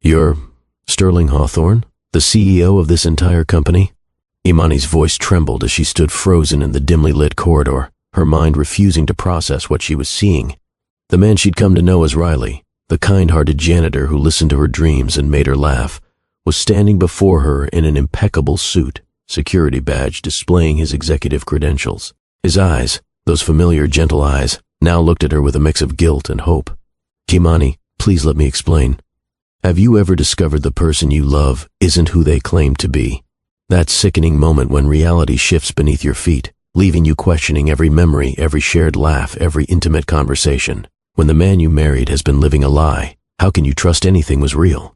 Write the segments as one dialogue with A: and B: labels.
A: You're Sterling Hawthorne, the CEO of this entire company? Imani's voice trembled as she stood frozen in the dimly lit corridor, her mind refusing to process what she was seeing. The man she'd come to know as Riley, the kind-hearted janitor who listened to her dreams and made her laugh, was standing before her in an impeccable suit, security badge displaying his executive credentials. His eyes, those familiar gentle eyes, now looked at her with a mix of guilt and hope. Imani, please let me explain. Have you ever discovered the person you love isn't who they claim to be? That sickening moment when reality shifts beneath your feet, leaving you questioning every memory, every shared laugh, every intimate conversation. When the man you married has been living a lie, how can you trust anything was real?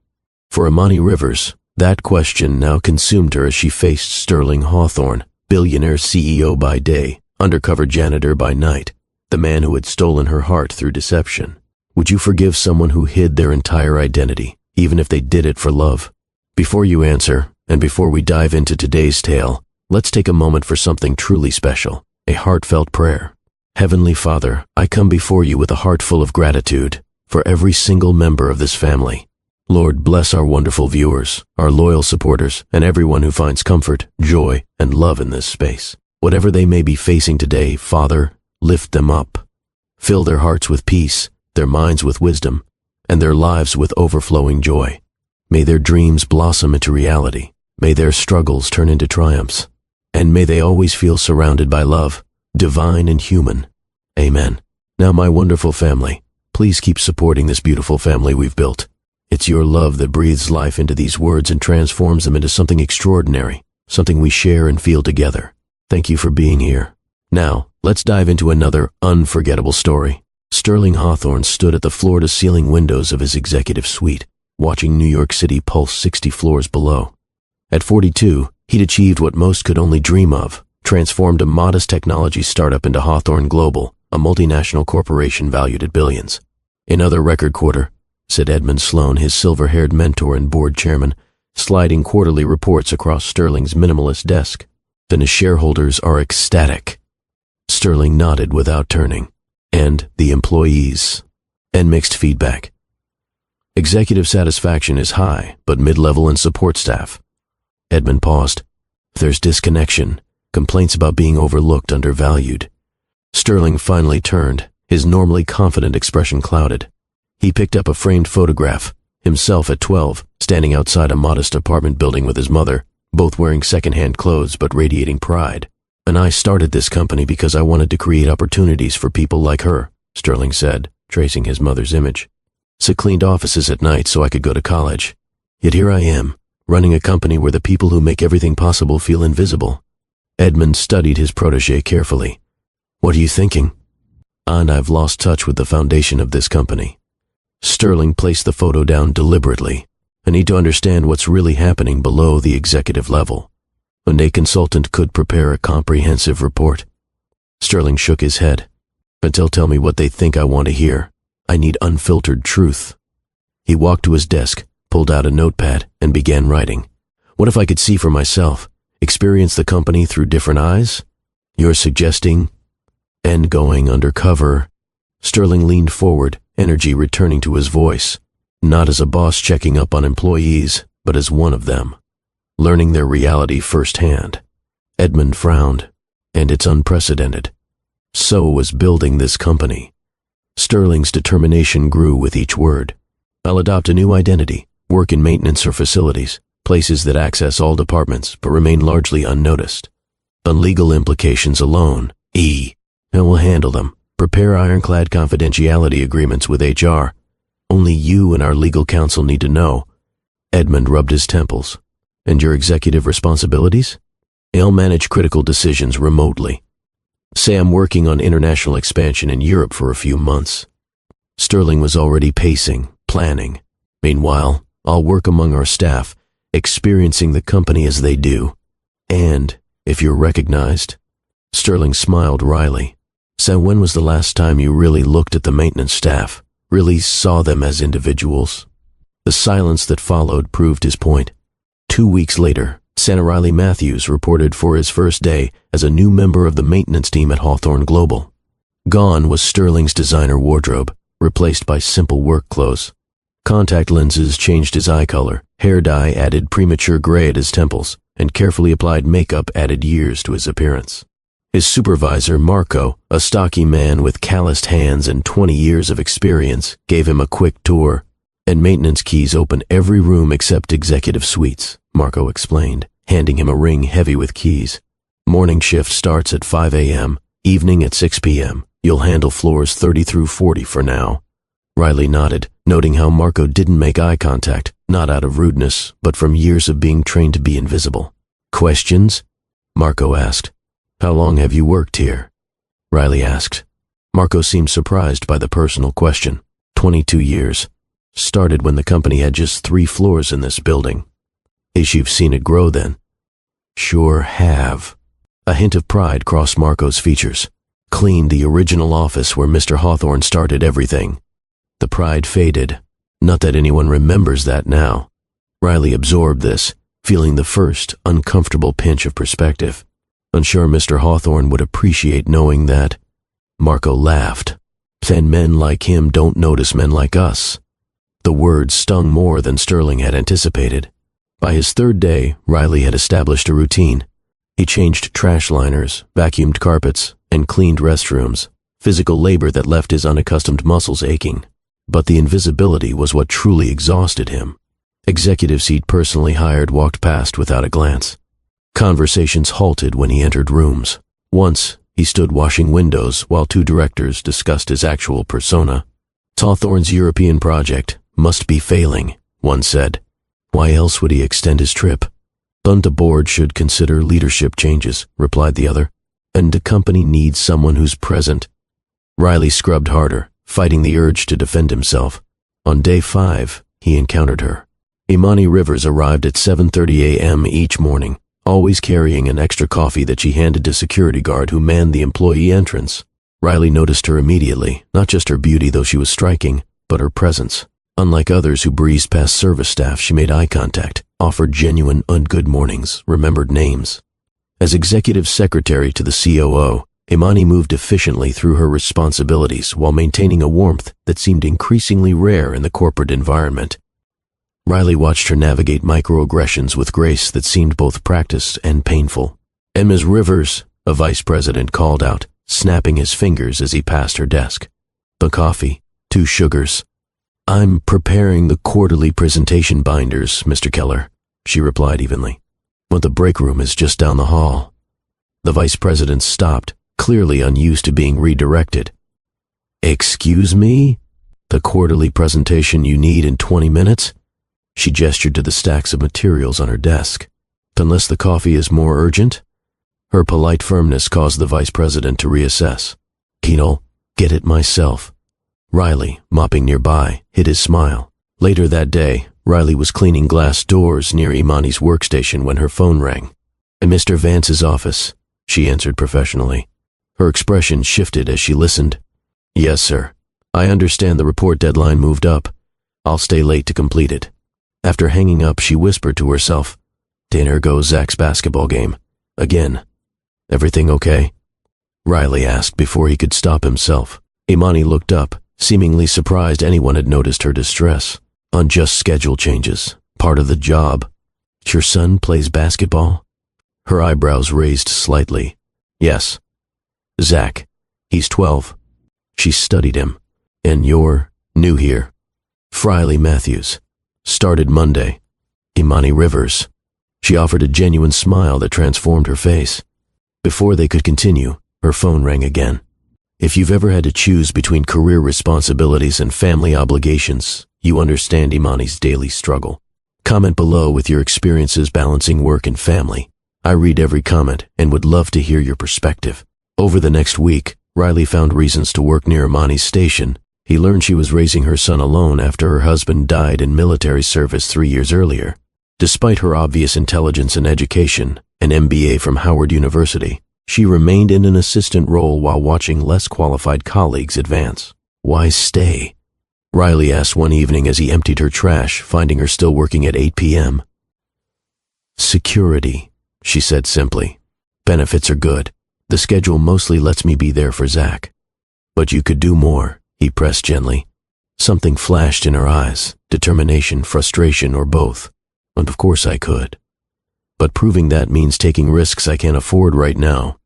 A: For Imani Rivers, that question now consumed her as she faced Sterling Hawthorne, billionaire CEO by day, undercover janitor by night, the man who had stolen her heart through deception. Would you forgive someone who hid their entire identity, even if they did it for love? Before you answer, and before we dive into today's tale, let's take a moment for something truly special, a heartfelt prayer. Heavenly Father, I come before you with a heart full of gratitude for every single member of this family. Lord, bless our wonderful viewers, our loyal supporters, and everyone who finds comfort, joy, and love in this space. Whatever they may be facing today, Father, lift them up. Fill their hearts with peace, their minds with wisdom, and their lives with overflowing joy. May their dreams blossom into reality. May their struggles turn into triumphs. And may they always feel surrounded by love, divine and human. Amen. Now, my wonderful family, please keep supporting this beautiful family we've built. It's your love that breathes life into these words and transforms them into something extraordinary, something we share and feel together. Thank you for being here. Now, let's dive into another unforgettable story. Sterling Hawthorne stood at the floor-to-ceiling windows of his executive suite, watching New York City pulse 60 floors below. At 42, he'd achieved what most could only dream of, transformed a modest technology startup into Hawthorne Global, a multinational corporation valued at billions. Another record quarter, said Edmund Sloan, his silver-haired mentor and board chairman, sliding quarterly reports across Sterling's minimalist desk. Then his shareholders are ecstatic. Sterling nodded without turning. And the employees. And mixed feedback. Executive satisfaction is high, but mid-level and support staff. Edmund paused. There's disconnection, complaints about being overlooked, undervalued. Sterling finally turned, his normally confident expression clouded. He picked up a framed photograph, himself at 12, standing outside a modest apartment building with his mother, both wearing second-hand clothes but radiating pride. And I started this company because I wanted to create opportunities for people like her, Sterling said, tracing his mother's image. So cleaned offices at night so I could go to college. Yet here I am, running a company where the people who make everything possible feel invisible. Edmund studied his protege carefully. What are you thinking? And I've lost touch with the foundation of this company. Sterling placed the photo down deliberately. I need to understand what's really happening below the executive level. And a consultant could prepare a comprehensive report. Sterling shook his head. But they'll tell me what they think I want to hear. I need unfiltered truth. He walked to his desk, pulled out a notepad, and began writing. What if I could see for myself, experience the company through different eyes? You're suggesting? And going undercover. Sterling leaned forward, energy returning to his voice. Not as a boss checking up on employees, but as one of them. Learning their reality firsthand. Edmund frowned. And it's unprecedented. So was building this company. Sterling's determination grew with each word. I'll adopt a new identity, work in maintenance or facilities, places that access all departments but remain largely unnoticed. On legal implications alone, and we'll handle them. Prepare ironclad confidentiality agreements with HR. Only you and our legal counsel need to know. Edmund rubbed his temples. And your executive responsibilities? I'll manage critical decisions remotely. Say I'm working on international expansion in Europe for a few months. Sterling was already pacing, planning. Meanwhile, I'll work among our staff, experiencing the company as they do. And, if you're recognized. Sterling smiled wryly. So when was the last time you really looked at the maintenance staff, really saw them as individuals? The silence that followed proved his point. 2 weeks later, Santa Riley Matthews reported for his first day as a new member of the maintenance team at Hawthorne Global. Gone was Sterling's designer wardrobe, replaced by simple work clothes. Contact lenses changed his eye color, hair dye added premature gray at his temples, and carefully applied makeup added years to his appearance. His supervisor, Marco, a stocky man with calloused hands and 20 years of experience, gave him a quick tour. And maintenance keys open every room except executive suites, Marco explained, handing him a ring heavy with keys. Morning shift starts at 5 a.m., evening at 6 p.m. You'll handle floors 30 through 40 for now. Riley nodded, noting how Marco didn't make eye contact, not out of rudeness, but from years of being trained to be invisible. Questions? Marco asked. How long have you worked here? Riley asked. Marco seemed surprised by the personal question. 22 years. Started when the company had just 3 floors in this building. As you've seen it grow then. Sure have. A hint of pride crossed Marco's features. Cleaned the original office where Mr. Hawthorne started everything. The pride faded. Not that anyone remembers that now. Riley absorbed this, feeling the first uncomfortable pinch of perspective. Unsure Mr. Hawthorne would appreciate knowing that. Marco laughed. And men like him don't notice men like us. The words stung more than Sterling had anticipated. By his 3rd day, Riley had established a routine. He changed trash liners, vacuumed carpets, and cleaned restrooms, physical labor that left his unaccustomed muscles aching. But the invisibility was what truly exhausted him. Executives he'd personally hired walked past without a glance. Conversations halted when he entered rooms. Once, he stood washing windows while 2 directors discussed his actual persona. Hawthorne's European project must be failing, one said. Why else would he extend his trip? The board should consider leadership changes, replied the other. And the company needs someone who's present. Riley scrubbed harder, fighting the urge to defend himself. On day 5, he encountered her. Imani Rivers arrived at 7:30 a.m. each morning, always carrying an extra coffee that she handed to security guard who manned the employee entrance. Riley noticed her immediately, not just her beauty though she was striking, but her presence. Unlike others who breezed past service staff, she made eye contact, offered genuine good mornings, remembered names. As executive secretary to the COO, Imani moved efficiently through her responsibilities while maintaining a warmth that seemed increasingly rare in the corporate environment. Riley watched her navigate microaggressions with grace that seemed both practiced and painful. And Ms. Rivers, a vice president, called out, snapping his fingers as he passed her desk. The coffee, 2 sugars. I'm preparing the quarterly presentation binders, Mr. Keller, she replied evenly. But the break room is just down the hall. The vice president stopped, clearly unused to being redirected. Excuse me? The quarterly presentation you need in 20 minutes? She gestured to the stacks of materials on her desk. Unless the coffee is more urgent? Her polite firmness caused the vice president to reassess. I'll get it myself. Riley, mopping nearby, hid his smile. Later that day, Riley was cleaning glass doors near Imani's workstation when her phone rang. "In Mr. Vance's office," she answered professionally. Her expression shifted as she listened. "Yes, sir. I understand the report deadline moved up. I'll stay late to complete it." After hanging up, she whispered to herself, "There goes Zach's basketball game. Again. Everything okay?" Riley asked before he could stop himself. Imani looked up, seemingly surprised anyone had noticed her distress. "Unjust schedule changes. Part of the job. Your son plays basketball?" Her eyebrows raised slightly. "Yes. Zach. He's 12. She studied him. And you're new here." Friley Matthews. Started Monday. Imani Rivers. She offered a genuine smile that transformed her face. Before they could continue, her phone rang again. If you've ever had to choose between career responsibilities and family obligations, you understand Imani's daily struggle. Comment below with your experiences balancing work and family. I read every comment and would love to hear your perspective. Over the next week, Riley found reasons to work near Imani's station. He learned she was raising her son alone after her husband died in military service 3 years earlier. Despite her obvious intelligence and education, an MBA from Howard University, she remained in an assistant role while watching less qualified colleagues advance. Why stay? Riley asked one evening as he emptied her trash, finding her still working at 8 p.m. "Security," she said simply. "Benefits are good. The schedule mostly lets me be there for Zach. But you could do more," he pressed gently. Something flashed in her eyes, determination, frustration, or both. And of course I could. But proving that means taking risks I can't afford right now.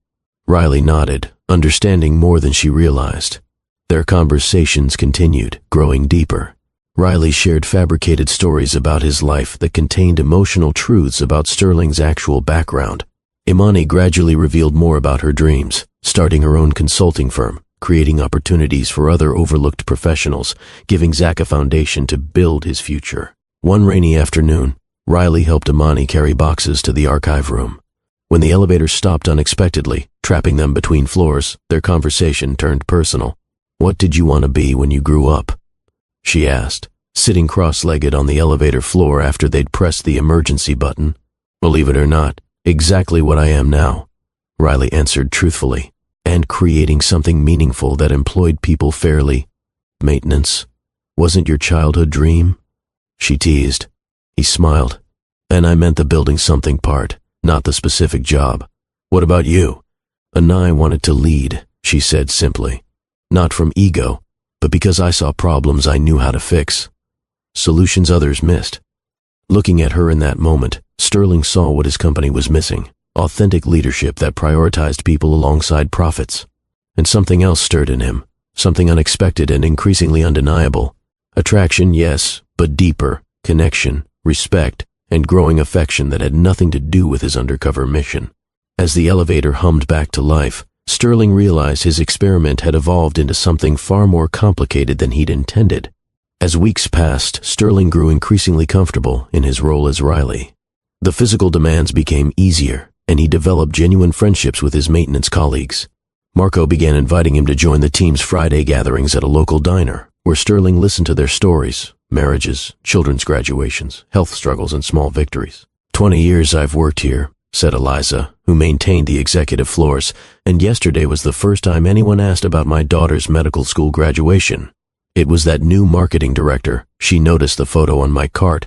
A: Riley nodded, understanding more than she realized. Their conversations continued, growing deeper. Riley shared fabricated stories about his life that contained emotional truths about Sterling's actual background. Imani gradually revealed more about her dreams, starting her own consulting firm, creating opportunities for other overlooked professionals, giving Zach a foundation to build his future. One rainy afternoon, Riley helped Imani carry boxes to the archive room. When the elevator stopped unexpectedly, trapping them between floors, their conversation turned personal. "What did you want to be when you grew up?" she asked, sitting cross-legged on the elevator floor after they'd pressed the emergency button. "Believe it or not, exactly what I am now," Riley answered truthfully. "And creating something meaningful that employed people fairly. Maintenance. Wasn't your childhood dream?" she teased. He smiled. "And I meant the building something part, not the specific job. What about you?" "And I wanted to lead," she said simply. "Not from ego, but because I saw problems I knew how to fix. Solutions others missed." Looking at her in that moment, Sterling saw what his company was missing. Authentic leadership that prioritized people alongside profits. And something else stirred in him, something unexpected and increasingly undeniable. Attraction, yes, but deeper, connection, respect, and growing affection that had nothing to do with his undercover mission. As the elevator hummed back to life, Sterling realized his experiment had evolved into something far more complicated than he'd intended. As weeks passed, Sterling grew increasingly comfortable in his role as Riley. The physical demands became easier, and he developed genuine friendships with his maintenance colleagues. Marco began inviting him to join the team's Friday gatherings at a local diner, where Sterling listened to their stories, marriages, children's graduations, health struggles, and small victories. 20 years I've worked here," said Eliza, who maintained the executive floors, "and yesterday was the first time anyone asked about my daughter's medical school graduation. It was that new marketing director. She noticed the photo on my cart."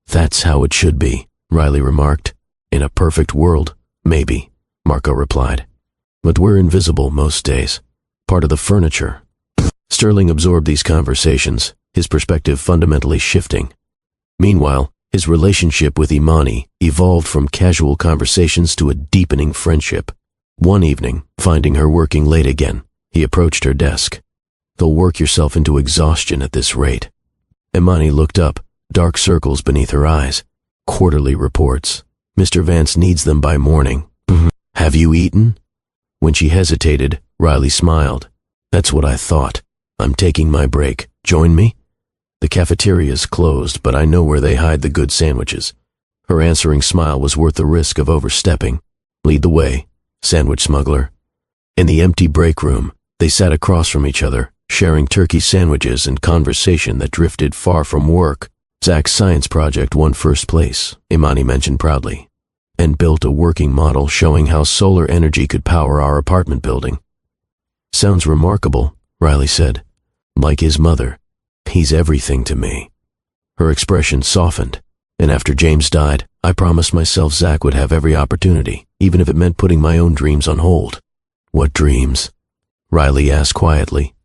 A: "That's how it should be," Riley remarked. "In a perfect world, maybe," Marco replied. "But we're invisible most days. Part of the furniture." Sterling absorbed these conversations, his perspective fundamentally shifting. Meanwhile, his relationship with Imani evolved from casual conversations to a deepening friendship. One evening, finding her working late again, he approached her desk. "You'll work yourself into exhaustion at this rate." Imani looked up, dark circles beneath her eyes. "Quarterly reports. Mr. Vance needs them by morning." "Have you eaten?" When she hesitated, Riley smiled. "That's what I thought. I'm taking my break. Join me?" "The cafeteria's closed, but I know where they hide the good sandwiches." Her answering smile was worth the risk of overstepping. "Lead the way, sandwich smuggler." In the empty break room, they sat across from each other, sharing turkey sandwiches and conversation that drifted far from work. Zach's science project won first place, Imani mentioned proudly, and built a working model showing how solar energy could power our apartment building. "Sounds remarkable," Riley said. "Like his mother. He's everything to me." Her expression softened, and after James died, I promised myself Zach would have every opportunity, even if it meant putting my own dreams on hold. "What dreams?" Riley asked quietly.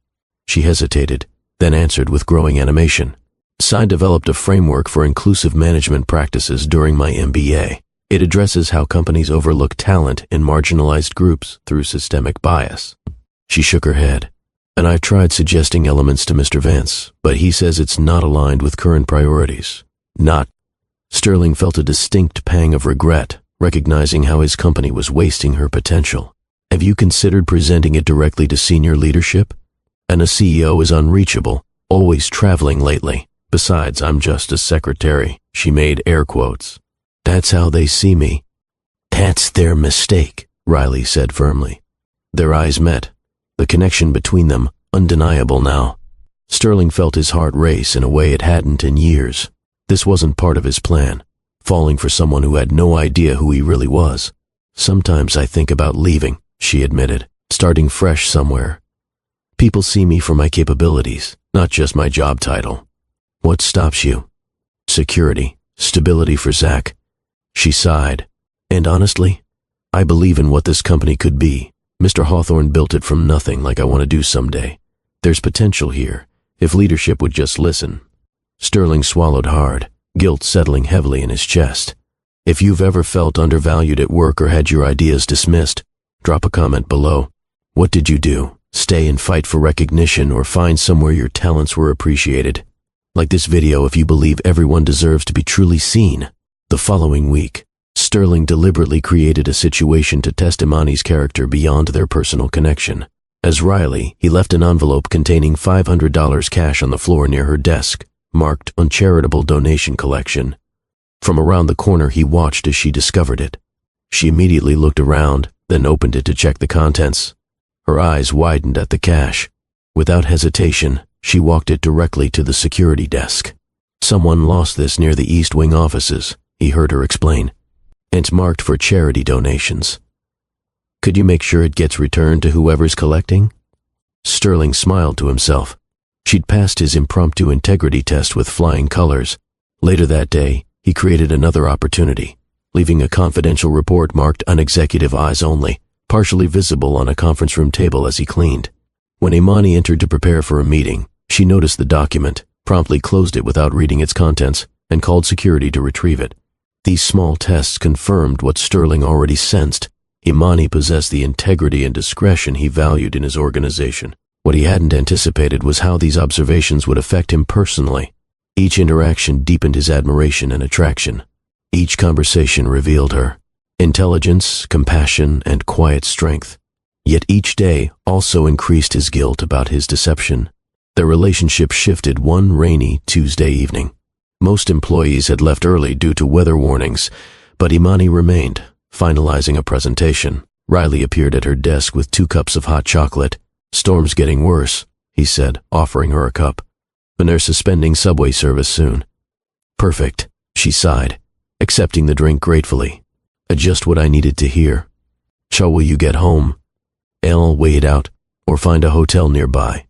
A: She hesitated, then answered with growing animation. "I developed a framework for inclusive management practices during my MBA. It addresses how companies overlook talent in marginalized groups through systemic bias." She shook her head. "And I've tried suggesting elements to Mr. Vance, but he says it's not aligned with current priorities." "Not." Sterling felt a distinct pang of regret, recognizing how his company was wasting her potential. "Have you considered presenting it directly to senior leadership? And a CEO is unreachable, always traveling lately. Besides, I'm just a secretary." She made air quotes. "That's how they see me." "That's their mistake," Riley said firmly. Their eyes met, the connection between them undeniable now. Sterling felt his heart race in a way it hadn't in years. This wasn't part of his plan, falling for someone who had no idea who he really was. "Sometimes I think about leaving," she admitted, "starting fresh somewhere. People see me for my capabilities, not just my job title." "What stops you?" "Security, stability for Zach." She sighed. "And honestly, I believe in what this company could be. Mr. Hawthorne built it from nothing like I want to do someday. There's potential here, If leadership would just listen. Sterling swallowed hard, guilt settling heavily in his chest. If you've ever felt undervalued at work or had your ideas dismissed, drop a comment below. What did you do? Stay and fight for recognition or find somewhere your talents were appreciated? Like this video if you believe everyone deserves to be truly seen. The following week, Sterling deliberately created a situation to test Imani's character beyond their personal connection. As Riley, he left an envelope containing $500 cash on the floor near her desk, marked uncharitable donation collection. From around the corner he watched as she discovered it. She immediately looked around, then opened it to check the contents. Her eyes widened at the cash. Without hesitation, she walked it directly to the security desk. Someone lost this near the East Wing offices, he heard her explain. It's marked for charity donations. Could you make sure it gets returned to whoever's collecting? Sterling smiled to himself. She'd passed his impromptu integrity test with flying colors. Later that day, he created another opportunity, leaving a confidential report marked "Unexecutive Eyes Only," partially visible on a conference room table as he cleaned. When Imani entered to prepare for a meeting, she noticed the document, promptly closed it without reading its contents, and called security to retrieve it. These small tests confirmed what Sterling already sensed. Imani possessed the integrity and discretion he valued in his organization. What he hadn't anticipated was how these observations would affect him personally. Each interaction deepened his admiration and attraction. Each conversation revealed her intelligence, compassion, and quiet strength. Yet each day also increased his guilt about his deception. Their relationship shifted one rainy Tuesday evening. Most employees had left early due to weather warnings, but Imani remained, finalizing a presentation. Riley appeared at her desk with 2 cups of hot chocolate. "Storm's getting worse," he said, offering her a cup. "And they're suspending subway service soon." "Perfect," she sighed, accepting the drink gratefully. "Just what I needed to hear. So will you get home? I'll wait out, or find a hotel nearby."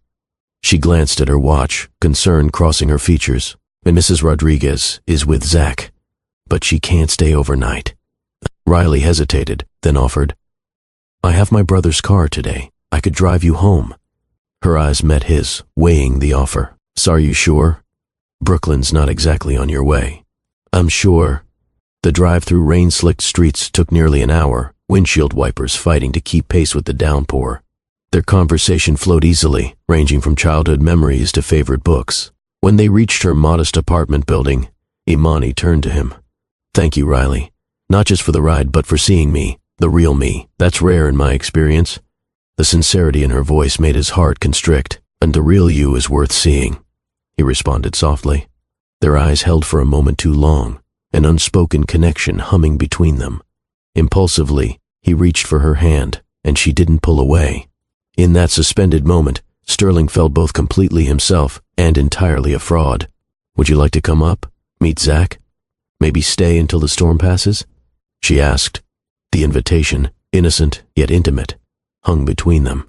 A: She glanced at her watch, concern crossing her features. "And Mrs. Rodriguez is with Zach, but she can't stay overnight." Riley hesitated, then offered, "I have my brother's car today. I could drive you home." Her eyes met his, weighing the offer. "So are you sure? Brooklyn's not exactly on your way." "I'm sure." The drive through rain-slicked streets took nearly an hour, windshield wipers fighting to keep pace with the downpour. Their conversation flowed easily, ranging from childhood memories to favorite books. When they reached her modest apartment building, Imani turned to him. "Thank you, Riley. Not just for the ride, but for seeing me, the real me. That's rare in my experience." The sincerity in her voice made his heart constrict. "And the real you is worth seeing," he responded softly. Their eyes held for a moment too long, an unspoken connection humming between them. Impulsively, he reached for her hand, and she didn't pull away. In that suspended moment, Sterling felt both completely himself and entirely a fraud. "Would you like to come up? Meet Zach? Maybe stay until the storm passes?" she asked. The invitation, innocent yet intimate, hung between them.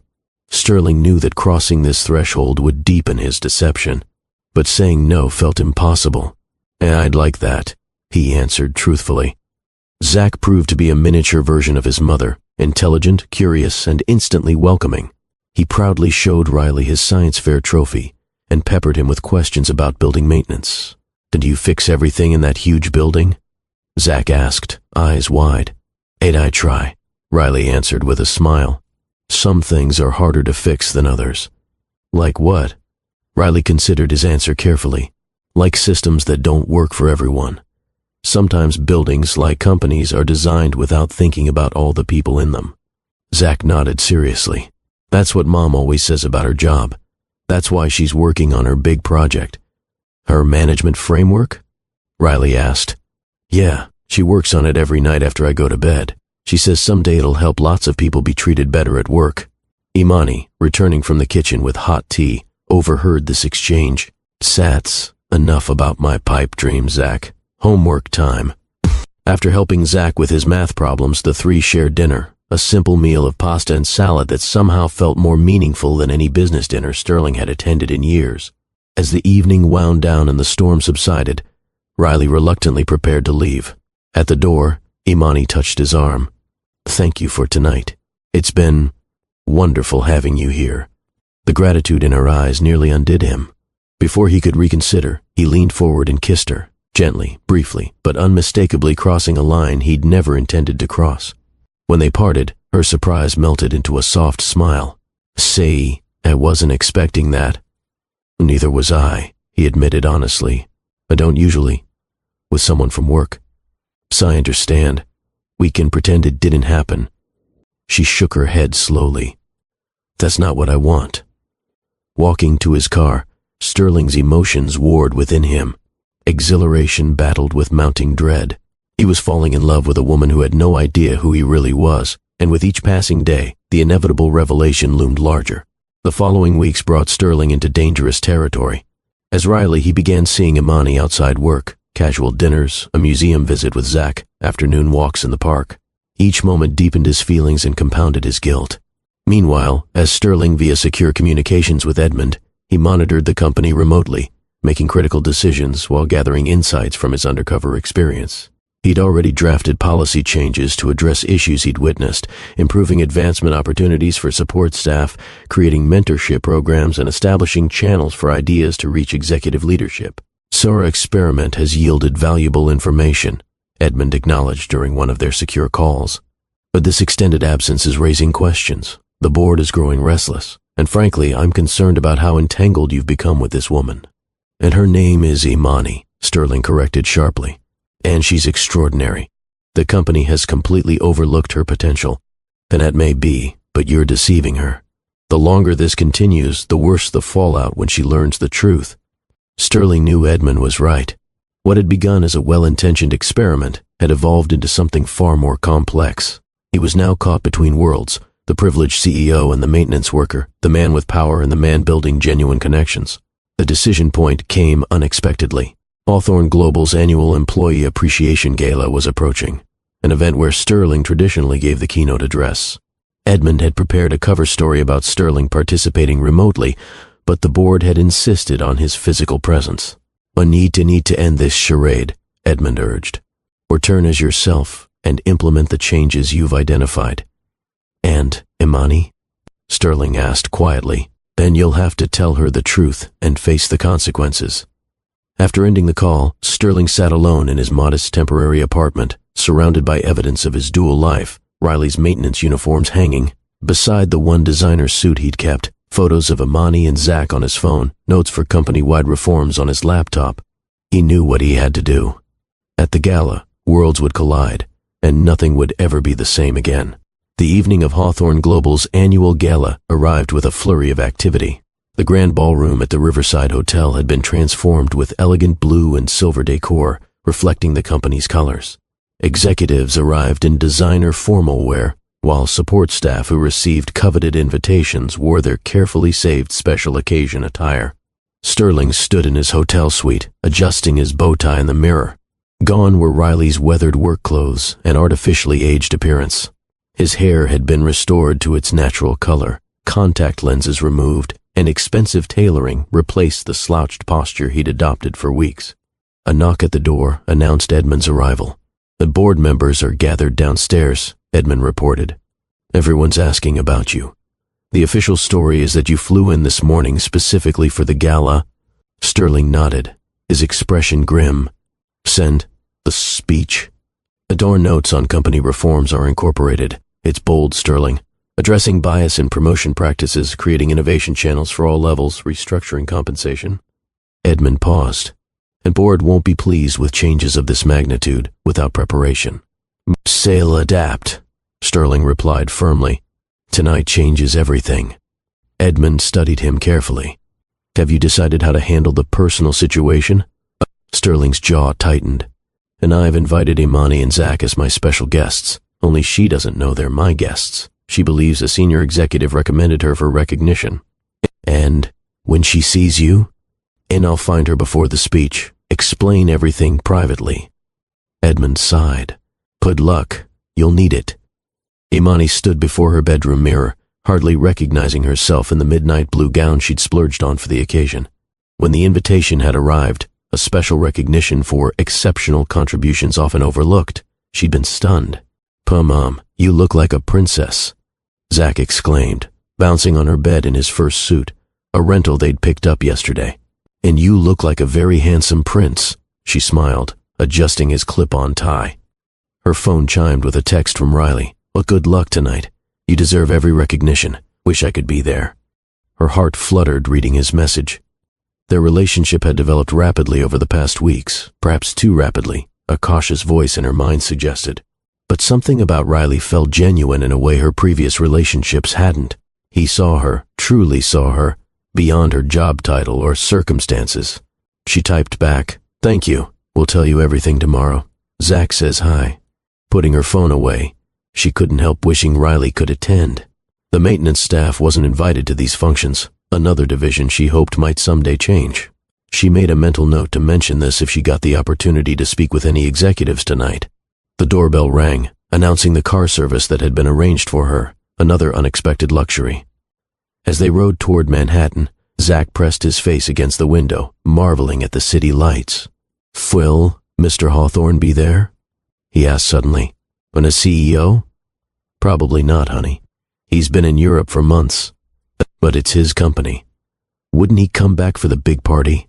A: Sterling knew that crossing this threshold would deepen his deception, but saying no felt impossible. "I'd like that," he answered truthfully. Zach proved to be a miniature version of his mother, intelligent, curious, and instantly welcoming. He proudly showed Riley his science fair trophy and peppered him with questions about building maintenance. "Did you fix everything in that huge building?" Zach asked, eyes wide. "I try," Riley answered with a smile. "Some things are harder to fix than others." "Like what?" Riley considered his answer carefully. "Like systems that don't work for everyone. Sometimes buildings, like companies, are designed without thinking about all the people in them." Zach nodded seriously. "That's what Mom always says about her job. That's why she's working on her big project." "Her management framework?" Riley asked. "Yeah, she works on it every night after I go to bed. She says someday it'll help lots of people be treated better at work." Imani, returning from the kitchen with hot tea, overheard this exchange. "Sats, enough about my pipe dream, Zach. Homework time." After helping Zach with his math problems, the 3 shared dinner, a simple meal of pasta and salad that somehow felt more meaningful than any business dinner Sterling had attended in years. As the evening wound down and the storm subsided, Riley reluctantly prepared to leave. At the door, Imani touched his arm. "Thank you for tonight. It's been wonderful having you here." The gratitude in her eyes nearly undid him. Before he could reconsider, he leaned forward and kissed her, gently, briefly, but unmistakably crossing a line he'd never intended to cross. When they parted, her surprise melted into a soft smile. "Say, I wasn't expecting that." "Neither was I," he admitted honestly. "I don't usually. With someone from work. So I understand. We can pretend it didn't happen." She shook her head slowly. "That's not what I want." Walking to his car, Sterling's emotions warred within him. Exhilaration battled with mounting dread. He was falling in love with a woman who had no idea who he really was, and with each passing day, the inevitable revelation loomed larger. The following weeks brought Sterling into dangerous territory. As Riley, he began seeing Imani outside work, casual dinners, a museum visit with Zach, afternoon walks in the park. Each moment deepened his feelings and compounded his guilt. Meanwhile, as Sterling via secure communications with Edmund, he monitored the company remotely, making critical decisions while gathering insights from his undercover experience. He'd already drafted policy changes to address issues he'd witnessed, improving advancement opportunities for support staff, creating mentorship programs, and establishing channels for ideas to reach executive leadership. "So our experiment has yielded valuable information," Edmund acknowledged during one of their secure calls. "But this extended absence is raising questions. The board is growing restless, and frankly, I'm concerned about how entangled you've become with this woman." "And her name is Imani," Sterling corrected sharply. "And she's extraordinary. The company has completely overlooked her potential. And that may be, but you're deceiving her. The longer this continues, the worse the fallout when she learns the truth." Sterling knew Edmund was right. What had begun as a well-intentioned experiment had evolved into something far more complex. He was now caught between worlds, the privileged CEO and the maintenance worker, the man with power and the man building genuine connections. The decision point came unexpectedly. Hawthorne Global's annual Employee Appreciation Gala was approaching, an event where Sterling traditionally gave the keynote address. Edmund had prepared a cover story about Sterling participating remotely, but the board had insisted on his physical presence. "I need to end this charade," Edmund urged. "Return as yourself and implement the changes you've identified." "And Imani?" Sterling asked quietly. "Then you'll have to tell her the truth and face the consequences." After ending the call, Sterling sat alone in his modest temporary apartment, surrounded by evidence of his dual life, Riley's maintenance uniforms hanging. Beside the one designer suit he'd kept, photos of Imani and Zach on his phone, notes for company-wide reforms on his laptop. He knew what he had to do. At the gala, worlds would collide, and nothing would ever be the same again. The evening of Hawthorne Global's annual gala arrived with a flurry of activity. The grand ballroom at the Riverside Hotel had been transformed with elegant blue and silver decor, reflecting the company's colors. Executives arrived in designer formal wear, while support staff who received coveted invitations wore their carefully saved special occasion attire. Sterling stood in his hotel suite, adjusting his bow tie in the mirror. Gone were Riley's weathered work clothes and artificially aged appearance. His hair had been restored to its natural color, contact lenses removed, and expensive tailoring replaced the slouched posture he'd adopted for weeks. A knock at the door announced Edmund's arrival. "The board members are gathered downstairs," Edmund reported. "Everyone's asking about you. The official story is that you flew in this morning specifically for the gala." Sterling nodded, his expression grim. "Send the speech." The door notes on company reforms are incorporated. It's bold, Sterling. Addressing bias in promotion practices, creating innovation channels for all levels, restructuring compensation. Edmund paused. "And board won't be pleased with changes of this magnitude without preparation." "Sail adapt," Sterling replied firmly. "Tonight changes everything." Edmund studied him carefully. "Have you decided how to handle the personal situation?" Sterling's jaw tightened. "And I've invited Imani and Zach as my special guests, only she doesn't know they're my guests. She believes a senior executive recommended her for recognition." "And when she sees you?" "And I'll find her before the speech. Explain everything privately." Edmund sighed. "Good luck. You'll need it." Imani stood before her bedroom mirror, hardly recognizing herself in the midnight blue gown she'd splurged on for the occasion. When the invitation had arrived, a special recognition for exceptional contributions often overlooked, she'd been stunned. "Mom, you look like a princess," Zach exclaimed, bouncing on her bed in his first suit, a rental they'd picked up yesterday. "And you look like a very handsome prince," she smiled, adjusting his clip-on tie. Her phone chimed with a text from Riley. "Well, good luck tonight. You deserve every recognition. Wish I could be there." Her heart fluttered reading his message. Their relationship had developed rapidly over the past weeks, perhaps too rapidly, a cautious voice in her mind suggested. But something about Riley felt genuine in a way her previous relationships hadn't. He saw her, truly saw her, beyond her job title or circumstances. She typed back, "Thank you. We'll tell you everything tomorrow. Zach says hi." Putting her phone away, she couldn't help wishing Riley could attend. The maintenance staff wasn't invited to these functions, another division she hoped might someday change. She made a mental note to mention this if she got the opportunity to speak with any executives tonight. The doorbell rang, announcing the car service that had been arranged for her, another unexpected luxury. As they rode toward Manhattan, Zach pressed his face against the window, marveling at the city lights. "Will Mr. Hawthorne be there?" he asked suddenly. "When a CEO? Probably not, honey. He's been in Europe for months. But it's his company. Wouldn't he come back for the big party?"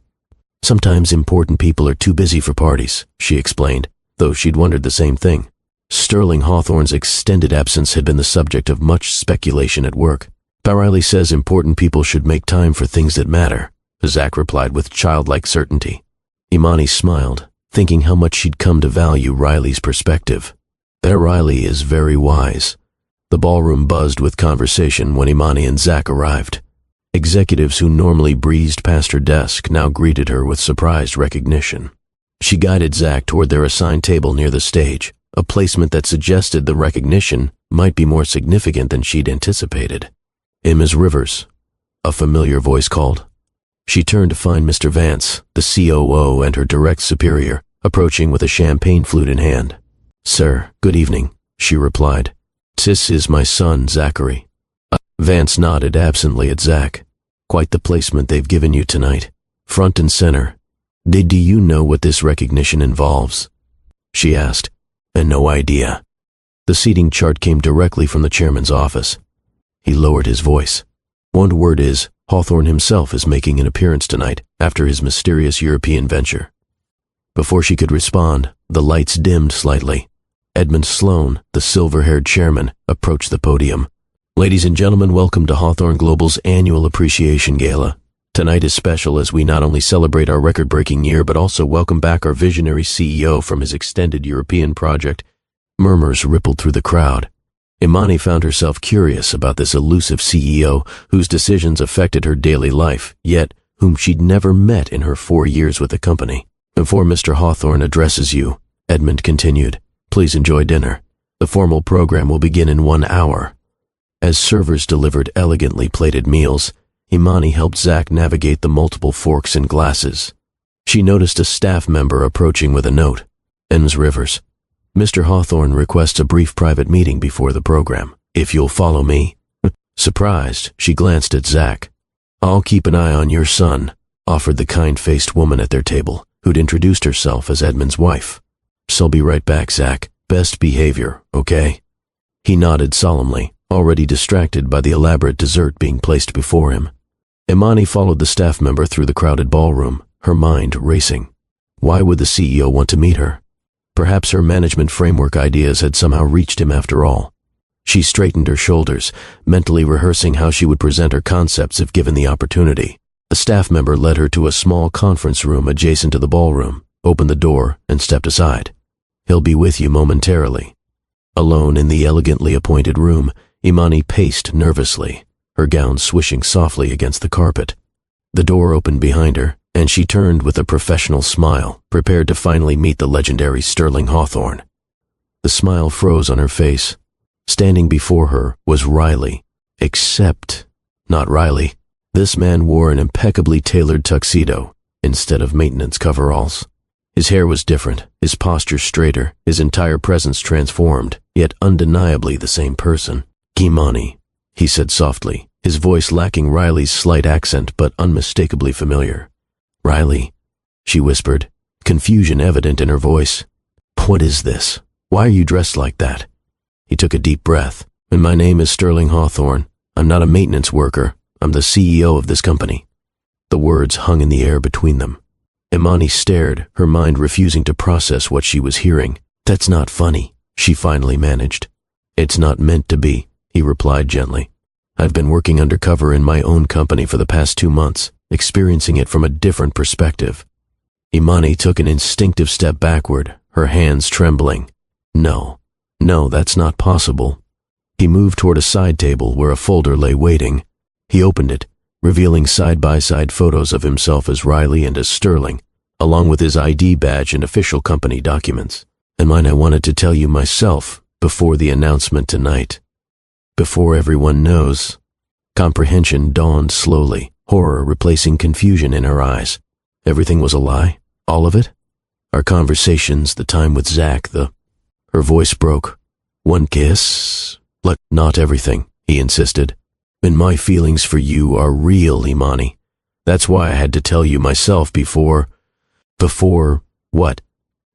A: "Sometimes important people are too busy for parties," she explained, though she'd wondered the same thing. Sterling Hawthorne's extended absence had been the subject of much speculation at work. "Riley says important people should make time for things that matter," Zach replied with childlike certainty. Imani smiled, thinking how much she'd come to value Riley's perspective. That Riley is very wise. The ballroom buzzed with conversation when Imani and Zach arrived. Executives who normally breezed past her desk now greeted her with surprised recognition. She guided Zach toward their assigned table near the stage, a placement that suggested the recognition might be more significant than she'd anticipated. "Ms. Rivers," a familiar voice called. She turned to find Mr. Vance, the COO and her direct superior, approaching with a champagne flute in hand. "Sir, good evening," she replied. "This is my son, Zachary." Vance nodded absently at Zach. "Quite the placement they've given you tonight. Front and center. Do you know what this recognition involves?" she asked. "And no idea." The seating chart came directly from the chairman's office. He lowered his voice. "One word is, Hawthorne himself is making an appearance tonight after his mysterious European venture." Before she could respond, the lights dimmed slightly. Edmund Sloan, the silver-haired chairman, approached the podium. "Ladies and gentlemen, welcome to Hawthorne Global's annual appreciation gala. Tonight is special as we not only celebrate our record-breaking year but also welcome back our visionary CEO from his extended European project." Murmurs rippled through the crowd. Imani found herself curious about this elusive CEO whose decisions affected her daily life, yet whom she'd never met in her 4 years with the company. "Before Mr. Hawthorne addresses you," Edmund continued, "please enjoy dinner. The formal program will begin in 1 hour." As servers delivered elegantly plated meals, Imani helped Zach navigate the multiple forks and glasses. She noticed a staff member approaching with a note. "Ms. Rivers, Mr. Hawthorne requests a brief private meeting before the program. If you'll follow me." Surprised, she glanced at Zach. "I'll keep an eye on your son," offered the kind-faced woman at their table, who'd introduced herself as Edmund's wife. "So be right back, Zach. Best behavior, okay?" He nodded solemnly, already distracted by the elaborate dessert being placed before him. Imani followed the staff member through the crowded ballroom, her mind racing. Why would the CEO want to meet her? Perhaps her management framework ideas had somehow reached him after all. She straightened her shoulders, mentally rehearsing how she would present her concepts if given the opportunity. The staff member led her to a small conference room adjacent to the ballroom, opened the door, and stepped aside. "He'll be with you momentarily." Alone in the elegantly appointed room, Imani paced nervously, her gown swishing softly against the carpet. The door opened behind her, and she turned with a professional smile, prepared to finally meet the legendary Sterling Hawthorne. The smile froze on her face. Standing before her was Riley. Except, not Riley. This man wore an impeccably tailored tuxedo instead of maintenance coveralls. His hair was different, his posture straighter, his entire presence transformed, yet undeniably the same person. "Imani," he said softly, his voice lacking Riley's slight accent but unmistakably familiar. "Riley," she whispered, confusion evident in her voice. "What is this? Why are you dressed like that?" He took a deep breath. "And my name is Sterling Hawthorne. I'm not a maintenance worker. I'm the CEO of this company." The words hung in the air between them. Imani stared, her mind refusing to process what she was hearing. "That's not funny," she finally managed. "It's not meant to be," he replied gently. "I've been working undercover in my own company for the past 2 months, experiencing it from a different perspective." Imani took an instinctive step backward, her hands trembling. No, that's not possible. He moved toward a side table where a folder lay waiting. He opened it, revealing side-by-side photos of himself as Riley and as Sterling, along with his ID badge and official company documents. "And mine, I wanted to tell you myself before the announcement tonight. Before everyone knows." Comprehension dawned slowly, horror replacing confusion in her eyes. Everything was a lie? All of it? Our conversations, the time with Zach, Her voice broke. "One kiss?" "Look, not everything," he insisted. "And my feelings for you are real, Imani. That's why I had to tell you myself before..." "Before what?"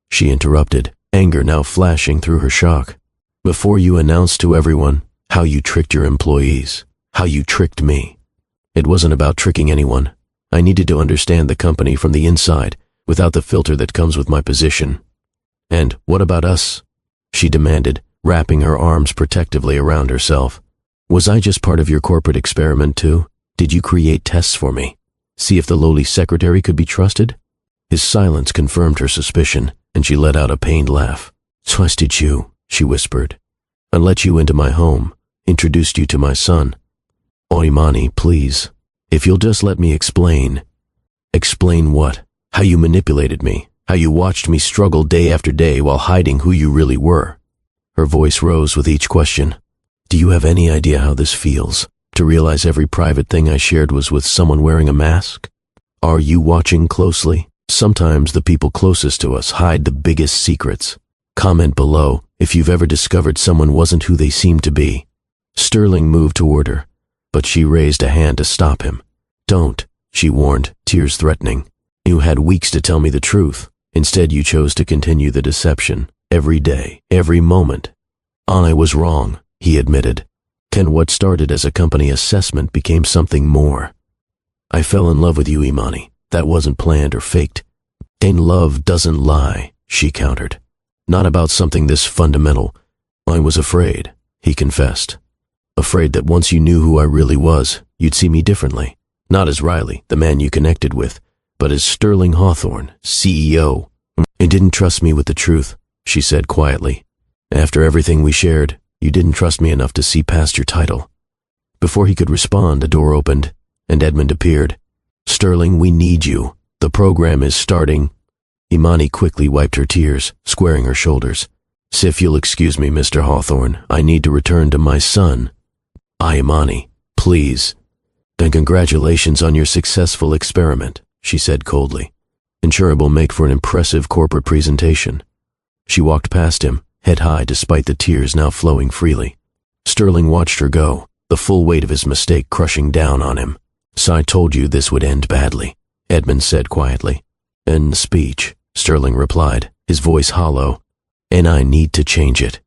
A: she interrupted, anger now flashing through her shock. "Before you announced to everyone how you tricked your employees, how you tricked me. It wasn't about tricking anyone. I needed to understand the company from the inside, without the filter that comes with my position." "And what about us?" she demanded, wrapping her arms protectively around herself. "Was I just part of your corporate experiment too? Did you create tests for me? See if the lowly secretary could be trusted?" His silence confirmed her suspicion, and she let out a pained laugh. "Trusted you," she whispered. "I let you into my home, introduced you to my son." "Oh, Imani, please. If you'll just let me explain." "Explain what? How you manipulated me, how you watched me struggle day after day while hiding who you really were." Her voice rose with each question. "Do you have any idea how this feels, to realize every private thing I shared was with someone wearing a mask? Are you watching closely? Sometimes the people closest to us hide the biggest secrets. Comment below if you've ever discovered someone wasn't who they seemed to be." Sterling moved toward her, but she raised a hand to stop him. "Don't," she warned, tears threatening. "You had weeks to tell me the truth. Instead, you chose to continue the deception, every day, every moment." "I was wrong," he admitted. "And what started as a company assessment became something more. I fell in love with you, Imani. That wasn't planned or faked." "And love doesn't lie," she countered. "Not about something this fundamental. I was afraid," he confessed. "Afraid that once you knew who I really was, you'd see me differently. Not as Riley, the man you connected with, but as Sterling Hawthorne, CEO. You didn't trust me with the truth," she said quietly. "After everything we shared, you didn't trust me enough to see past your title." Before he could respond, a door opened, and Edmund appeared. "Sterling, we need you. The program is starting." Imani quickly wiped her tears, squaring her shoulders. "If you'll excuse me, Mr. Hawthorne, I need to return to my son." "Imani, please." "Then congratulations on your successful experiment," she said coldly. "I'm sure it will make for an impressive corporate presentation." She walked past him, head high despite the tears now flowing freely. Sterling watched her go, the full weight of his mistake crushing down on him. "So I told you this would end badly," Edmund said quietly. "End speech," Sterling replied, his voice hollow. "And I need to change it."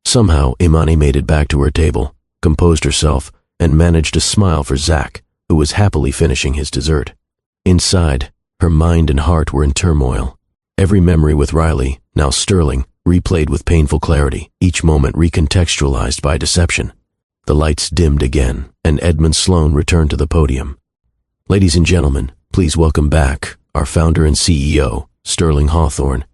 A: Somehow, Imani made it back to her table, composed herself, and managed to smile for Zach, who was happily finishing his dessert. Inside, her mind and heart were in turmoil. Every memory with Riley, now Sterling, replayed with painful clarity, each moment recontextualized by deception. The lights dimmed again, and Edmund Sloan returned to the podium. "Ladies and gentlemen, please welcome back our founder and CEO, Sterling Hawthorne."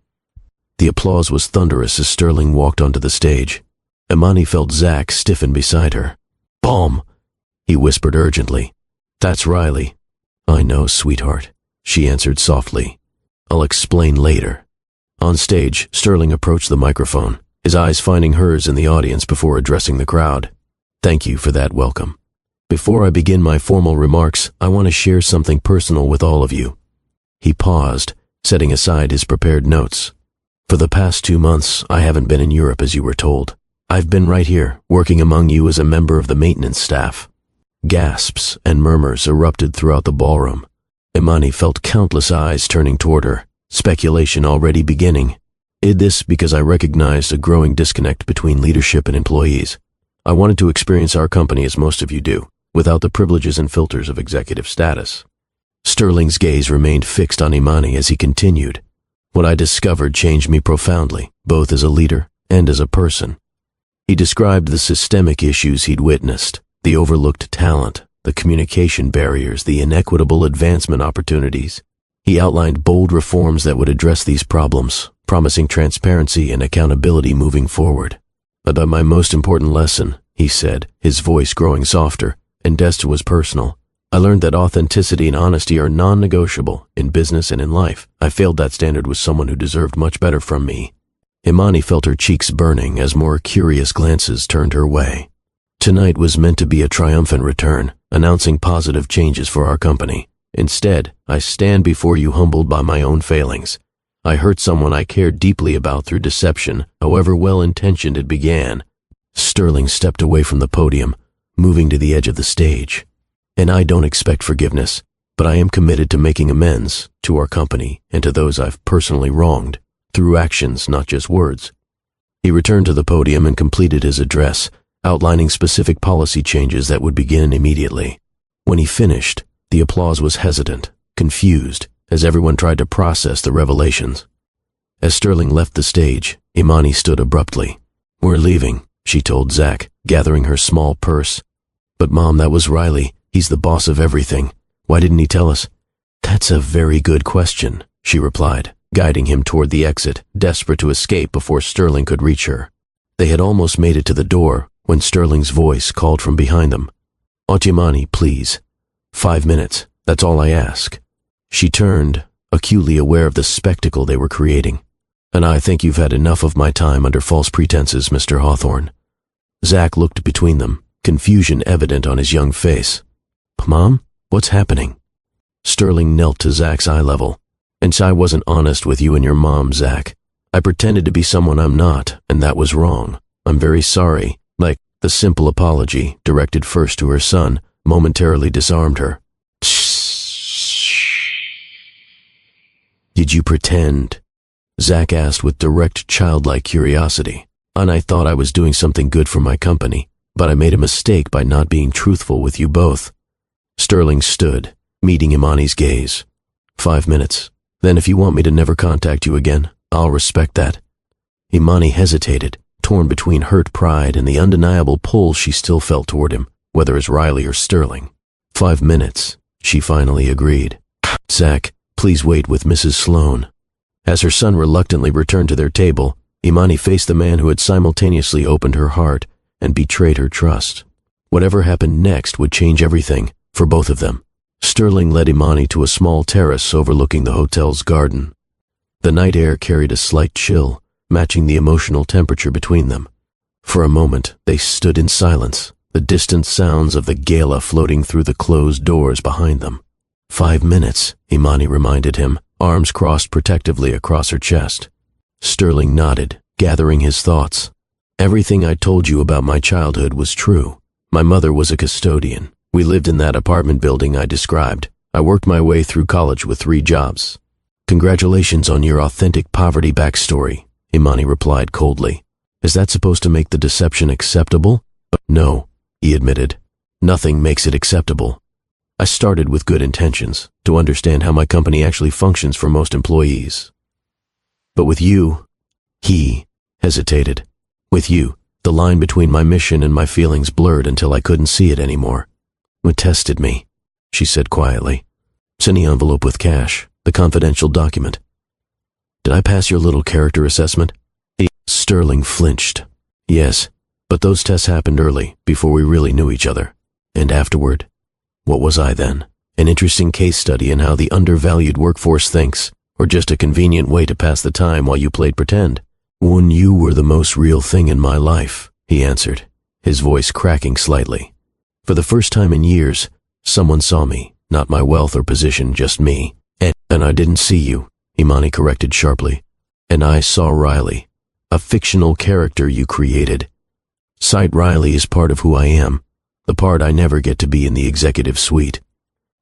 A: The applause was thunderous as Sterling walked onto the stage. Imani felt Zach stiffen beside her. "Bomb!" he whispered urgently. "That's Riley." "I know, sweetheart," she answered softly. "I'll explain later." On stage, Sterling approached the microphone, his eyes finding hers in the audience before addressing the crowd. "Thank you for that welcome. Before I begin my formal remarks, I want to share something personal with all of you." He paused, setting aside his prepared notes. "For the past 2 months, I haven't been in Europe as you were told. I've been right here, working among you as a member of the maintenance staff." Gasps and murmurs erupted throughout the ballroom. Imani felt countless eyes turning toward her, speculation already beginning. Did this because I recognized a growing disconnect between leadership and employees. I wanted to experience our company as most of you do, without the privileges and filters of executive status. Sterling's gaze remained fixed on Imani as he continued. What I discovered changed me profoundly, both as a leader and as a person. He described the systemic issues he'd witnessed, the overlooked talent, the communication barriers, the inequitable advancement opportunities. He outlined bold reforms that would address these problems, promising transparency and accountability moving forward. But my most important lesson, he said, his voice growing softer, and this was personal. I learned that authenticity and honesty are non-negotiable in business and in life. I failed that standard with someone who deserved much better from me. Imani felt her cheeks burning as more curious glances turned her way. Tonight was meant to be a triumphant return, announcing positive changes for our company. Instead, I stand before you humbled by my own failings. I hurt someone I cared deeply about through deception, however well-intentioned it began. Sterling stepped away from the podium, moving to the edge of the stage. And I don't expect forgiveness, but I am committed to making amends to our company and to those I've personally wronged, through actions, not just words. He returned to the podium and completed his address, outlining specific policy changes that would begin immediately. When he finished, the applause was hesitant, confused, as everyone tried to process the revelations. As Sterling left the stage, Imani stood abruptly. "We're leaving," she told Zach, gathering her small purse. "But Mom, that was Riley. He's the boss of everything. Why didn't he tell us?" "That's a very good question," she replied, guiding him toward the exit, desperate to escape before Sterling could reach her. They had almost made it to the door when Sterling's voice called from behind them. "Aunt Imani, please. 5 minutes, that's all I ask." She turned, acutely aware of the spectacle they were creating. "And I think you've had enough of my time under false pretenses, Mr. Hawthorne." Zach looked between them, confusion evident on his young face. "Mom, what's happening?" Sterling knelt to Zach's eye level. "And I wasn't honest with you and your mom, Zach. I pretended to be someone I'm not, and that was wrong. I'm very sorry." The simple apology, directed first to her son, momentarily disarmed her. "Did you pretend?" Zach asked with direct childlike curiosity. "And I thought I was doing something good for my company, but I made a mistake by not being truthful with you both." Sterling stood, meeting Imani's gaze. 5 minutes. Then if you want me to never contact you again, I'll respect that." Imani hesitated, torn between hurt pride and the undeniable pull she still felt toward him, whether as Riley or Sterling. 5 minutes, she finally agreed. "Zach, please wait with Mrs. Sloan." As her son reluctantly returned to their table, Imani faced the man who had simultaneously opened her heart and betrayed her trust. Whatever happened next would change everything, for both of them. Sterling led Imani to a small terrace overlooking the hotel's garden. The night air carried a slight chill, matching the emotional temperature between them. For a moment, they stood in silence, the distant sounds of the gala floating through the closed doors behind them. 5 minutes, Imani reminded him, arms crossed protectively across her chest. Sterling nodded, gathering his thoughts. "Everything I told you about my childhood was true. My mother was a custodian. We lived in that apartment building I described. I worked my way through college with 3 jobs." "Congratulations on your authentic poverty backstory," Imani replied coldly. "Is that supposed to make the deception acceptable?" "No," he admitted. "Nothing makes it acceptable. I started with good intentions, to understand how my company actually functions for most employees. But with you," he hesitated. "With you, the line between my mission and my feelings blurred until I couldn't see it anymore. It tested me," she said quietly. "It's in the envelope with cash, the confidential document. Did I pass your little character assessment?" Sterling flinched. "Yes, but those tests happened early, before we really knew each other. And afterward? What was I then? An interesting case study in how the undervalued workforce thinks, or just a convenient way to pass the time while you played pretend?" "When you were the most real thing in my life," he answered, his voice cracking slightly. "For the first time in years, someone saw me, not my wealth or position, just me. And I didn't see you," Imani corrected sharply. "And I saw Riley, a fictional character you created. Sight Riley is part of who I am, the part I never get to be in the executive suite."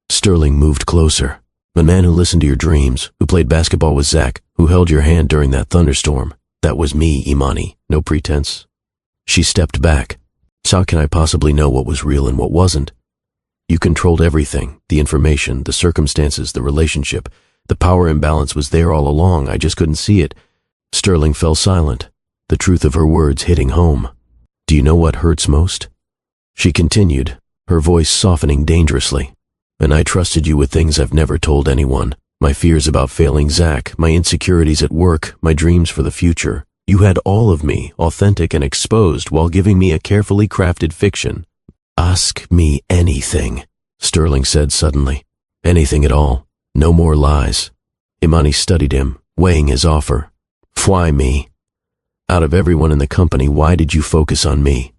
A: Sterling moved closer. "The man who listened to your dreams, who played basketball with Zach, who held your hand during that thunderstorm. That was me, Imani, no pretense." She stepped back. "How can I possibly know what was real and what wasn't?" You controlled everything, the information, the circumstances, the relationship. The power imbalance was there all along, I just couldn't see it. Sterling fell silent, the truth of her words hitting home. Do you know what hurts most? She continued, her voice softening dangerously. And I trusted you with things I've never told anyone. My fears about failing Zach, my insecurities at work, my dreams for the future. You had all of me, authentic and exposed, while giving me a carefully crafted fiction. Ask me anything, Sterling said suddenly. Anything at all. No more lies. Imani studied him, weighing his offer. Why me? Out of everyone in the company, why did you focus on me?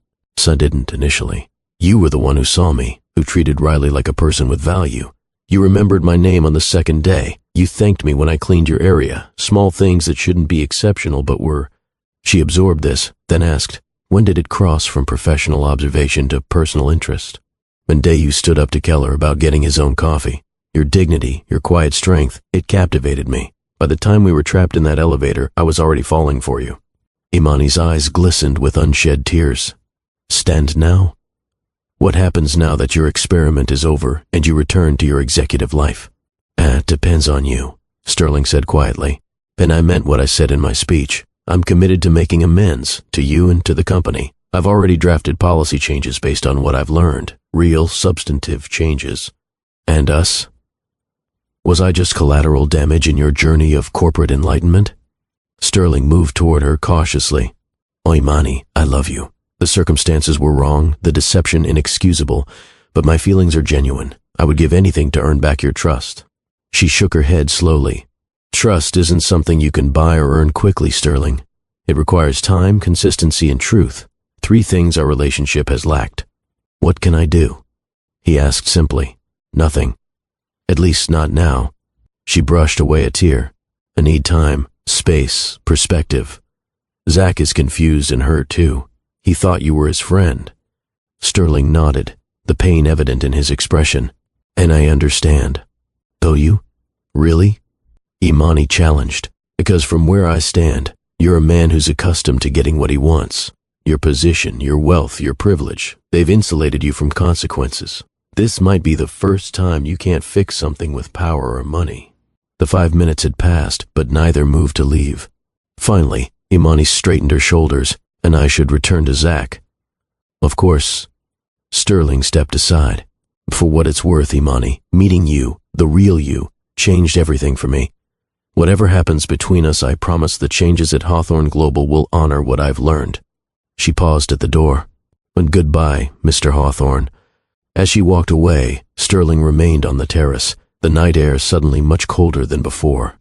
A: I didn't initially. You were the one who saw me, who treated Riley like a person with value. You remembered my name on the second day. You thanked me when I cleaned your area. Small things that shouldn't be exceptional but were. She absorbed this, then asked, when did it cross from professional observation to personal interest? The day you stood up to Keller about getting his own coffee. Your dignity, your quiet strength, it captivated me. By the time we were trapped in that elevator, I was already falling for you. Imani's eyes glistened with unshed tears. Stand now? What happens now that your experiment is over and you return to your executive life? It depends on you, Sterling said quietly. And I meant what I said in my speech. I'm committed to making amends, to you and to the company. I've already drafted policy changes based on what I've learned, real, substantive changes. And us? Was I just collateral damage in your journey of corporate enlightenment? Sterling moved toward her cautiously. Oh, Imani, I love you. The circumstances were wrong, the deception inexcusable, but my feelings are genuine. I would give anything to earn back your trust. She shook her head slowly. Trust isn't something you can buy or earn quickly, Sterling. It requires time, consistency, and truth. 3 things our relationship has lacked. What can I do? He asked simply. Nothing. At least not now. She brushed away a tear. I need time, space, perspective. Zach is confused and hurt too. He thought you were his friend. Sterling nodded, the pain evident in his expression. And I understand. Do you? Really? Imani challenged. Because from where I stand, you're a man who's accustomed to getting what he wants. Your position, your wealth, your privilege, they've insulated you from consequences. This might be the first time you can't fix something with power or money. The 5 minutes had passed, but neither moved to leave. Finally, Imani straightened her shoulders, and I should return to Zach. Of course. Sterling stepped aside. For what it's worth, Imani, meeting you, the real you, changed everything for me. Whatever happens between us, I promise the changes at Hawthorne Global will honor what I've learned. She paused at the door. And goodbye, Mr. Hawthorne. As she walked away, Sterling remained on the terrace, the night air suddenly much colder than before.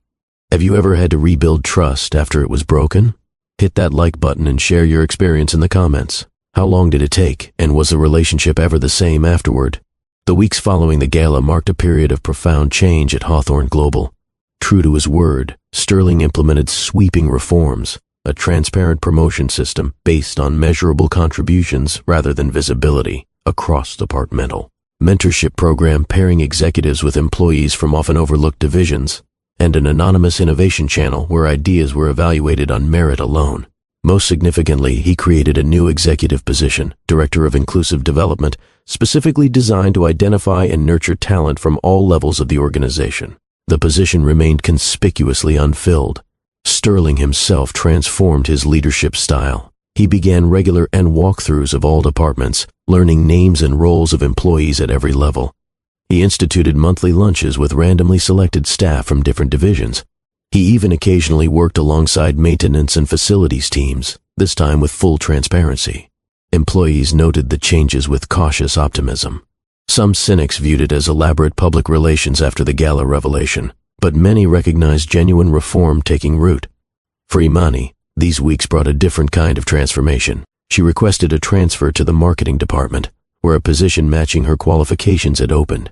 A: Have you ever had to rebuild trust after it was broken? Hit that like button and share your experience in the comments. How long did it take, and was the relationship ever the same afterward? The weeks following the gala marked a period of profound change at Hawthorne Global. True to his word, Sterling implemented sweeping reforms, a transparent promotion system based on measurable contributions rather than visibility, a cross-departmental mentorship program pairing executives with employees from often overlooked divisions, and an anonymous innovation channel where ideas were evaluated on merit alone. Most significantly, he created a new executive position, Director of Inclusive Development, specifically designed to identify and nurture talent from all levels of the organization. The position remained conspicuously unfilled. Sterling himself transformed his leadership style. He began regular and walkthroughs of all departments, learning names and roles of employees at every level. He instituted monthly lunches with randomly selected staff from different divisions. He even occasionally worked alongside maintenance and facilities teams, this time with full transparency. Employees noted the changes with cautious optimism. Some cynics viewed it as elaborate public relations after the gala revelation, but many recognized genuine reform taking root. For Imani, these weeks brought a different kind of transformation. She requested a transfer to the marketing department, where a position matching her qualifications had opened.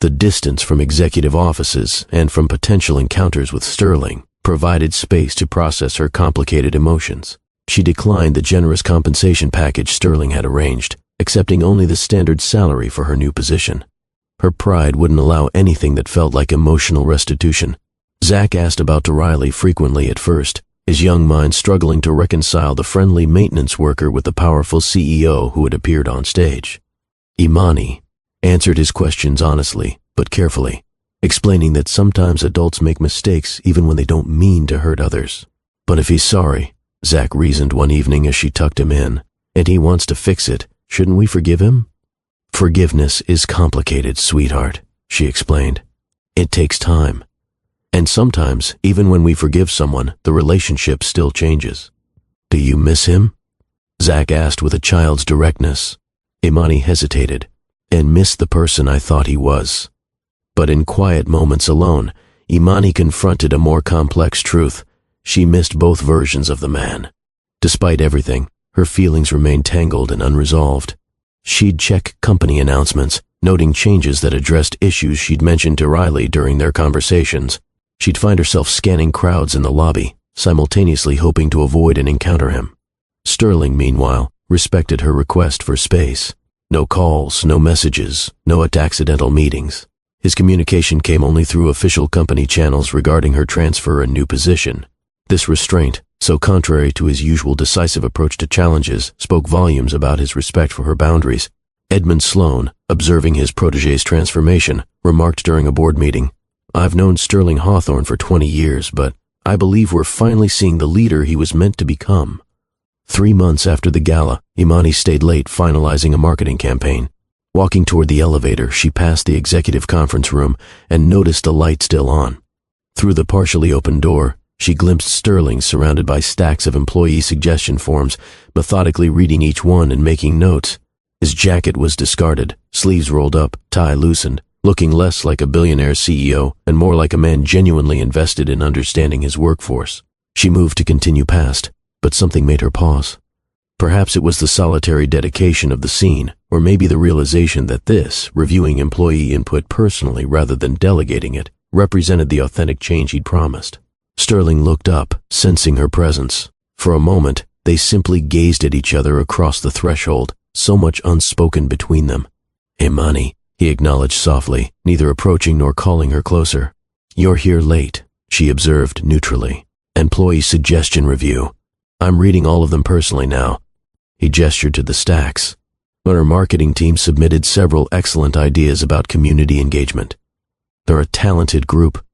A: The distance from executive offices and from potential encounters with Sterling provided space to process her complicated emotions. She declined the generous compensation package Sterling had arranged, accepting only the standard salary for her new position. Her pride wouldn't allow anything that felt like emotional restitution. Zach asked about Riley frequently at first, his young mind struggling to reconcile the friendly maintenance worker with the powerful CEO who had appeared on stage. Imani, answered his questions honestly, but carefully, explaining that sometimes adults make mistakes even when they don't mean to hurt others. But if he's sorry, Zach reasoned one evening as she tucked him in, and he wants to fix it, shouldn't we forgive him? Forgiveness is complicated, sweetheart, she explained. It takes time. And sometimes, even when we forgive someone, the relationship still changes. Do you miss him? Zach asked with a child's directness. Imani hesitated, and missed the person I thought he was. But in quiet moments alone, Imani confronted a more complex truth. She missed both versions of the man. Despite everything, her feelings remained tangled and unresolved. She'd check company announcements, noting changes that addressed issues she'd mentioned to Riley during their conversations. She'd find herself scanning crowds in the lobby, simultaneously hoping to avoid and encounter him. Sterling, meanwhile, respected her request for space. No calls, no messages, no accidental meetings. His communication came only through official company channels regarding her transfer and new position. This restraint, so contrary to his usual decisive approach to challenges, spoke volumes about his respect for her boundaries. Edmund Sloan, observing his protégé's transformation, remarked during a board meeting, "I've known Sterling Hawthorne for 20 years, but I believe we're finally seeing the leader he was meant to become." 3 months after the gala, Imani stayed late finalizing a marketing campaign. Walking toward the elevator, she passed the executive conference room and noticed the light still on. Through the partially open door, she glimpsed Sterling surrounded by stacks of employee suggestion forms, methodically reading each one and making notes. His jacket was discarded, sleeves rolled up, tie loosened, looking less like a billionaire CEO and more like a man genuinely invested in understanding his workforce. She moved to continue past, but something made her pause. Perhaps it was the solitary dedication of the scene, or maybe the realization that this, reviewing employee input personally rather than delegating it, represented the authentic change he'd promised. Sterling looked up, sensing her presence. For a moment, they simply gazed at each other across the threshold, so much unspoken between them. "Imani," he acknowledged softly, neither approaching nor calling her closer. "You're here late," she observed neutrally. "Employee suggestion review. I'm reading all of them personally now." He gestured to the stacks. But her marketing team submitted several excellent ideas about community engagement. They're a talented group.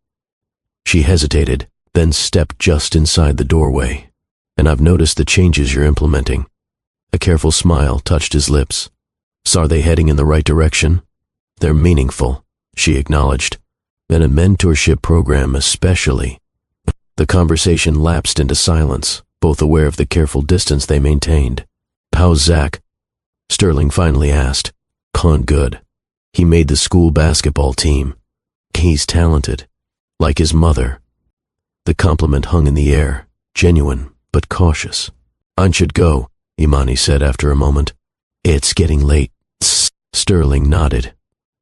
A: She hesitated, then stepped just inside the doorway. "And I've noticed the changes you're implementing." A careful smile touched his lips. "So are they heading in the right direction?" "They're meaningful," she acknowledged. "And a mentorship program especially." The conversation lapsed into silence, both aware of the careful distance they maintained. "How's Zach?" Sterling finally asked. "Good. He made the school basketball team. He's talented, like his mother." The compliment hung in the air, genuine but cautious. "I should go," Imani said after a moment. "It's getting late." Sterling nodded.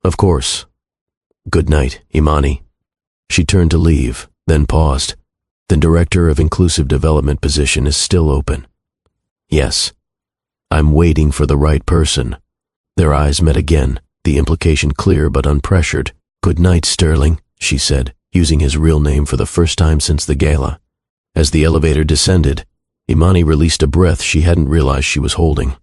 A: "Of course. Good night, Imani." She turned to leave, then paused. "The Director of Inclusive Development position is still open." "Yes. I'm waiting for the right person." Their eyes met again, the implication clear but unpressured. "Good night, Sterling," she said, using his real name for the first time since the gala. As the elevator descended, Imani released a breath she hadn't realized she was holding.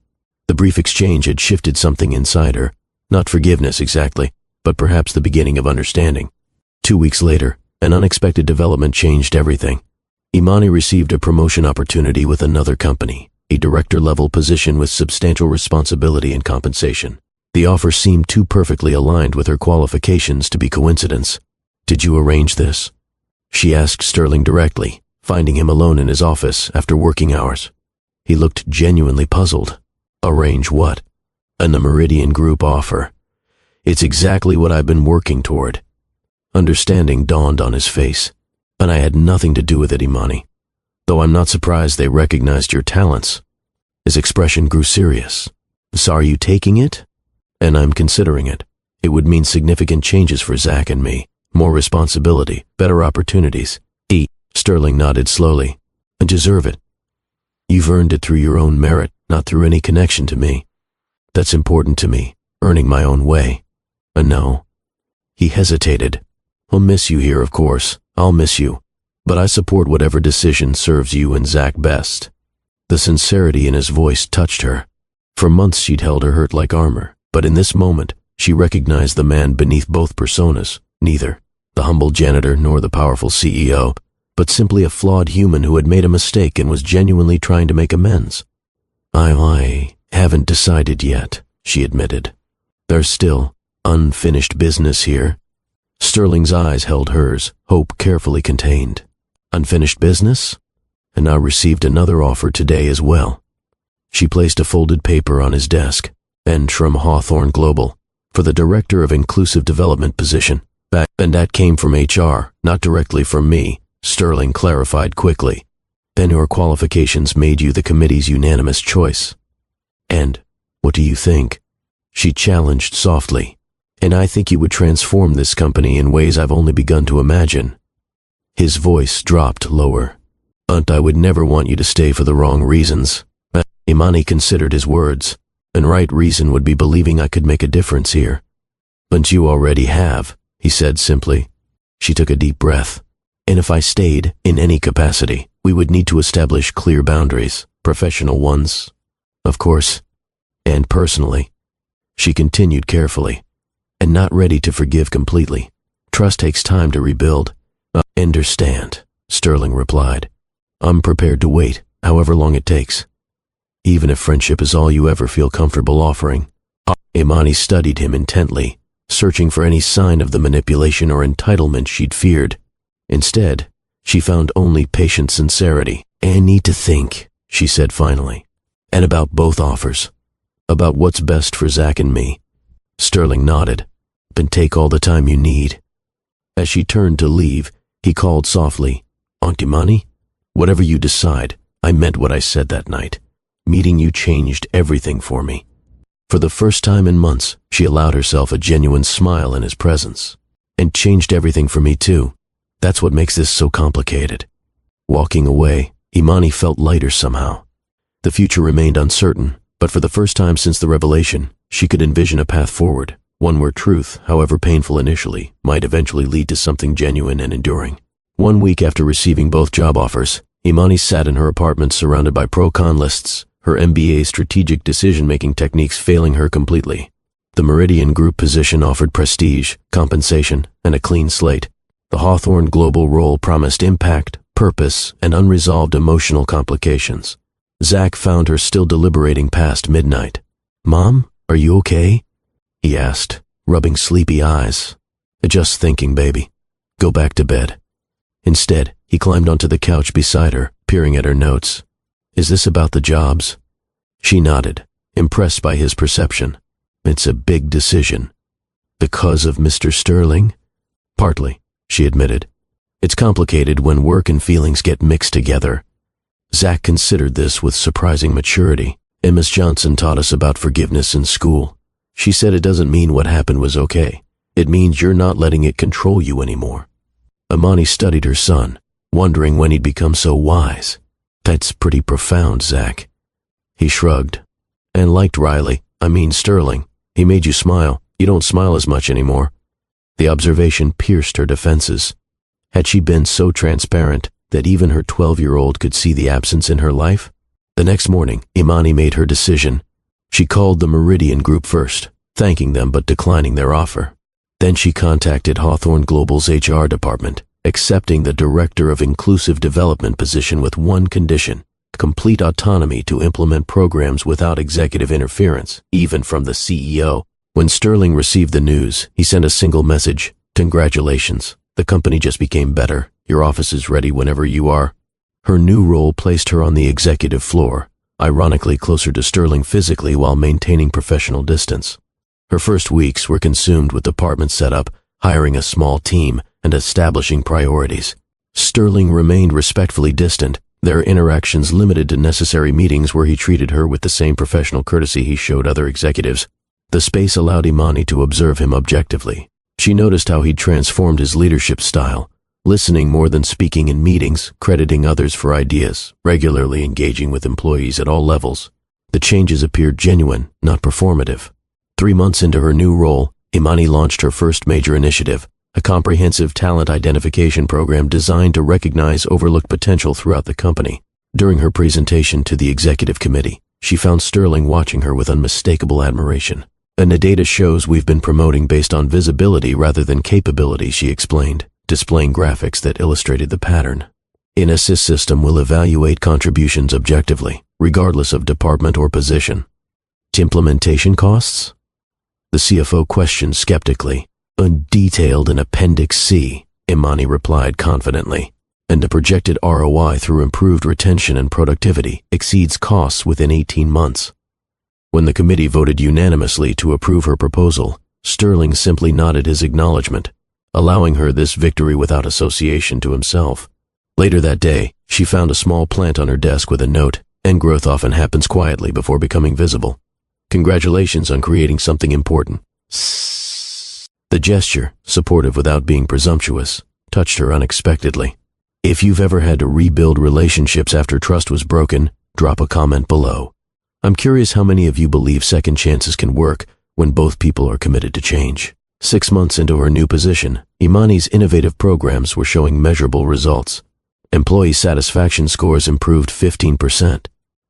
A: The brief exchange had shifted something inside her, not forgiveness exactly, but perhaps the beginning of understanding. 2 weeks later, an unexpected development changed everything. Imani received a promotion opportunity with another company, a director-level position with substantial responsibility and compensation. The offer seemed too perfectly aligned with her qualifications to be coincidence. "Did you arrange this?" she asked Sterling directly, finding him alone in his office after working hours. He looked genuinely puzzled. "Arrange what?" "And the Meridian Group offer. It's exactly what I've been working toward." Understanding dawned on his face. "And I had nothing to do with it, Imani. Though I'm not surprised they recognized your talents." His expression grew serious. "So are you taking it?" "And I'm considering it. It would mean significant changes for Zach and me. More responsibility, better opportunities." Sterling nodded slowly. "I deserve it. You've earned it through your own merit, not through any connection to me. That's important to me, earning my own way. And no." He hesitated. "I'll miss you here, of course. I'll miss you. But I support whatever decision serves you and Zach best." The sincerity in his voice touched her. For months she'd held her hurt like armor, but in this moment, She recognized the man beneath both personas, neither the humble janitor nor the powerful CEO, but simply a flawed human who had made a mistake and was genuinely trying to make amends. I haven't decided yet, she admitted. There's still unfinished business here. Sterling's eyes held hers, hope carefully contained. Unfinished business? And I received another offer today as well. She placed a folded paper on his desk. From Hawthorne Global, for the Director of Inclusive Development position. And that came from HR, not directly from me, Sterling clarified quickly. Then your qualifications made you the committee's unanimous choice. And what do you think? She challenged softly. And I think you would transform this company in ways I've only begun to imagine. His voice dropped lower. But I would never want you to stay for the wrong reasons. Imani considered his words. And right reason would be believing I could make a difference here. But you already have, he said simply. She took a deep breath. And if I stayed, in any capacity, we would need to establish clear boundaries, professional ones, of course, and personally. She continued carefully. And not ready to forgive completely. Trust takes time to rebuild. I understand, Sterling replied. I'm prepared to wait, however long it takes. Even if friendship is all you ever feel comfortable offering. Imani studied him intently, searching for any sign of the manipulation or entitlement she'd feared. Instead, she found only patient sincerity. I need to think, she said finally. And about both offers. About what's best for Zach and me. Sterling nodded. Then take all the time you need. As she turned to leave, he called softly, Aunt Imani? Whatever you decide, I meant what I said that night. Meeting you changed everything for me. For the first time in months, she allowed herself a genuine smile in his presence. And changed everything for me too. That's what makes this so complicated. Walking away, Imani felt lighter somehow. The future remained uncertain, but for the first time since the revelation, she could envision a path forward. One where truth, however painful initially, might eventually lead to something genuine and enduring. 1 week after receiving both job offers, Imani sat in her apartment surrounded by pro-con lists, her MBA strategic decision-making techniques failing her completely. The Meridian Group position offered prestige, compensation, and a clean slate. The Hawthorne Global role promised impact, purpose, and unresolved emotional complications. Zach found her still deliberating past midnight. Mom, are you okay? He asked, rubbing sleepy eyes. Just thinking, baby. Go back to bed. Instead, he climbed onto the couch beside her, peering at her notes. Is this about the jobs? She nodded, impressed by his perception. It's a big decision. Because of Mr. Sterling? Partly, she admitted. It's complicated when work and feelings get mixed together. Zach considered this with surprising maturity. Miss Johnson taught us about forgiveness in school. She said it doesn't mean what happened was okay. It means you're not letting it control you anymore. Imani studied her son, wondering when he'd become so wise. That's pretty profound, Zach. He shrugged. And liked Sterling. He made you smile. You don't smile as much anymore. The observation pierced her defenses. Had she been so transparent that even her 12-year-old could see the absence in her life? The next morning, Imani made her decision. She called the Meridian Group first, thanking them but declining their offer. Then she contacted Hawthorne Global's HR department, accepting the Director of Inclusive Development position with one condition: complete autonomy to implement programs without executive interference, even from the CEO. When Sterling received the news, he sent a single message: Congratulations, the company just became better. Your office is ready whenever you are. Her new role placed her on the executive floor, ironically closer to Sterling physically while maintaining professional distance. Her first weeks were consumed with department setup, hiring a small team, and establishing priorities. Sterling remained respectfully distant, their interactions limited to necessary meetings where he treated her with the same professional courtesy he showed other executives. The space allowed Imani to observe him objectively. She noticed how he'd transformed his leadership style, listening more than speaking in meetings, crediting others for ideas, regularly engaging with employees at all levels. The changes appeared genuine, not performative. 3 months into her new role, Imani launched her first major initiative, a comprehensive talent identification program designed to recognize overlooked potential throughout the company. During her presentation to the executive committee, she found Sterling watching her with unmistakable admiration. And the data shows we've been promoting based on visibility rather than capability, she explained, displaying graphics that illustrated the pattern. An assist system will evaluate contributions objectively, regardless of department or position. Implementation costs? The CFO questioned skeptically. Detailed in Appendix C, Imani replied confidently, and the projected ROI through improved retention and productivity exceeds costs within 18 months. When the committee voted unanimously to approve her proposal, Sterling simply nodded his acknowledgement, allowing her this victory without association to himself. Later that day, she found a small plant on her desk with a note, and growth often happens quietly before becoming visible. Congratulations on creating something important. The gesture, supportive without being presumptuous, touched her unexpectedly. If you've ever had to rebuild relationships after trust was broken, drop a comment below. I'm curious how many of you believe second chances can work when both people are committed to change. 6 months into her new position, Imani's innovative programs were showing measurable results. Employee satisfaction scores improved 15%.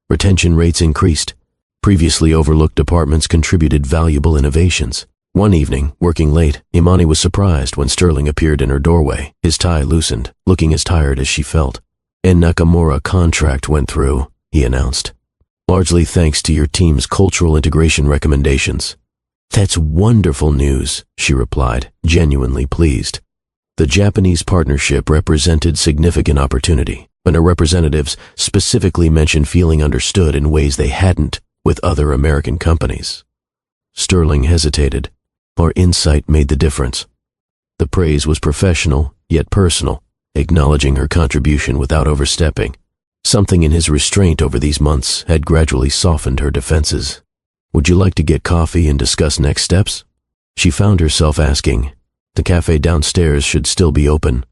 A: Retention rates increased. Previously overlooked departments contributed valuable innovations. One evening, working late, Imani was surprised when Sterling appeared in her doorway, his tie loosened, looking as tired as she felt. "An Nakamura contract went through," he announced. "Largely thanks to your team's cultural integration recommendations." "That's wonderful news," she replied, genuinely pleased. The Japanese partnership represented significant opportunity, and her representatives specifically mentioned feeling understood in ways they hadn't with other American companies. Sterling hesitated. Our insight made the difference. The praise was professional, yet personal, acknowledging her contribution without overstepping. Something in his restraint over these months had gradually softened her defenses. "Would you like to get coffee and discuss next steps?" She found herself asking. The cafe downstairs should still be open.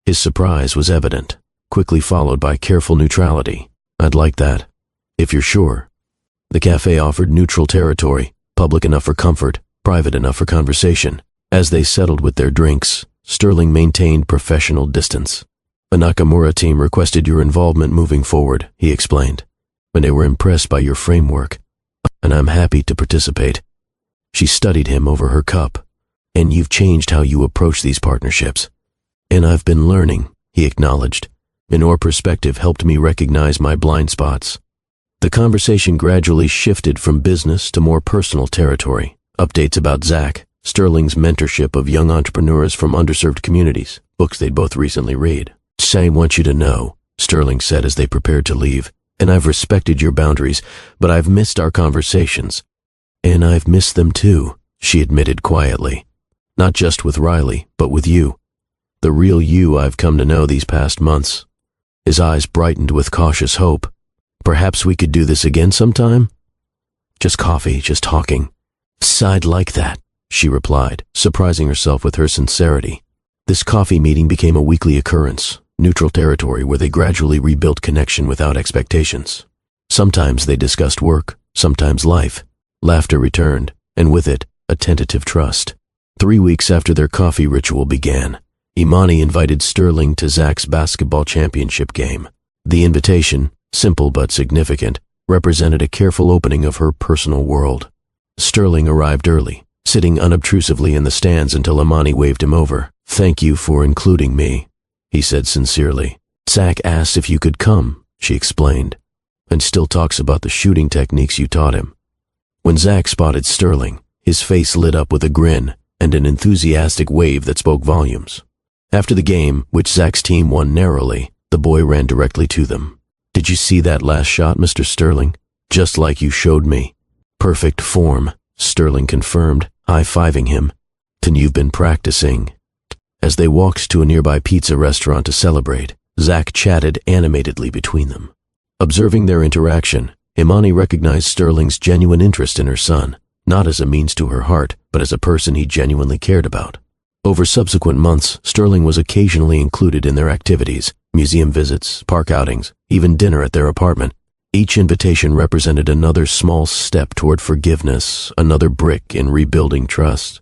A: His surprise was evident, quickly followed by careful neutrality. "I'd like that, if you're sure." The cafe offered neutral territory, public enough for comfort, private enough for conversation. As they settled with their drinks, Sterling maintained professional distance. "The Nakamura team requested your involvement moving forward," he explained, "and they were impressed by your framework, and I'm happy to participate." She studied him over her cup. "And you've changed how you approach these partnerships." "And I've been learning," he acknowledged, "and your perspective helped me recognize my blind spots." The conversation gradually shifted from business to more personal territory. Updates about Zach, Sterling's mentorship of young entrepreneurs from underserved communities, books they'd both recently read. "I want you to know," Sterling said as they prepared to leave, "and I've respected your boundaries, but I've missed our conversations." "And I've missed them too," she admitted quietly. "Not just with Riley, but with you. The real you I've come to know these past months." His eyes brightened with cautious hope. "Perhaps we could do this again sometime? Just coffee, just talking." "I'd like that," she replied, surprising herself with her sincerity. This coffee meeting became a weekly occurrence, neutral territory where they gradually rebuilt connection without expectations. Sometimes they discussed work, sometimes life. Laughter returned, and with it, a tentative trust. 3 weeks after their coffee ritual began, Imani invited Sterling to Zach's basketball championship game. The invitation, simple but significant, represented a careful opening of her personal world. Sterling arrived early, sitting unobtrusively in the stands until Imani waved him over. "Thank you for including me," he said sincerely. "Zach asked if you could come," she explained, "and still talks about the shooting techniques you taught him." When Zach spotted Sterling, his face lit up with a grin and an enthusiastic wave that spoke volumes. After the game, which Zach's team won narrowly, the boy ran directly to them. "Did you see that last shot, Mr. Sterling? Just like you showed me." "Perfect form," Sterling confirmed, high-fiving him. "Then you've been practicing." As they walked to a nearby pizza restaurant to celebrate, Zach chatted animatedly between them. Observing their interaction, Imani recognized Sterling's genuine interest in her son, not as a means to her heart, but as a person he genuinely cared about. Over subsequent months, Sterling was occasionally included in their activities, museum visits, park outings, even dinner at their apartment. Each invitation represented another small step toward forgiveness, another brick in rebuilding trust.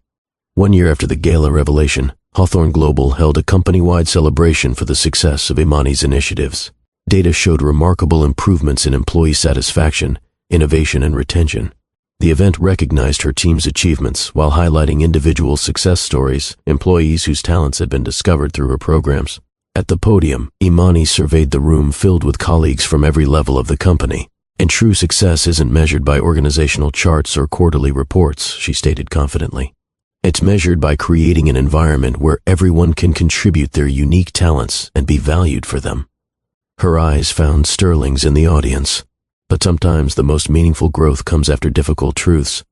A: 1 year after the gala revelation, Hawthorne Global held a company-wide celebration for the success of Imani's initiatives. Data showed remarkable improvements in employee satisfaction, innovation, and retention. The event recognized her team's achievements while highlighting individual success stories, employees whose talents had been discovered through her programs. At the podium, Imani surveyed the room filled with colleagues from every level of the company. And true success isn't measured by organizational charts or quarterly reports, she stated confidently. It's measured by creating an environment where everyone can contribute their unique talents and be valued for them. Her eyes found Sterling's in the audience. But sometimes the most meaningful growth comes after difficult truths.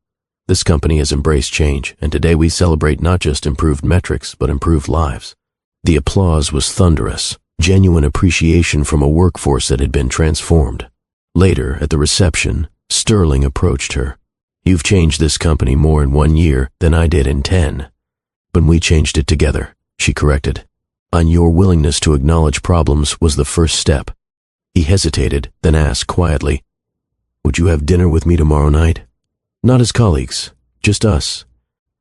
A: This company has embraced change, and today we celebrate not just improved metrics, but improved lives. The applause was thunderous, genuine appreciation from a workforce that had been transformed. Later, at the reception, Sterling approached her. "You've changed this company more in 1 year than I did in 10. But we changed it together," she corrected. "And your willingness to acknowledge problems was the first step." He hesitated, then asked quietly, "Would you have dinner with me tomorrow night?" "Not as colleagues, just us."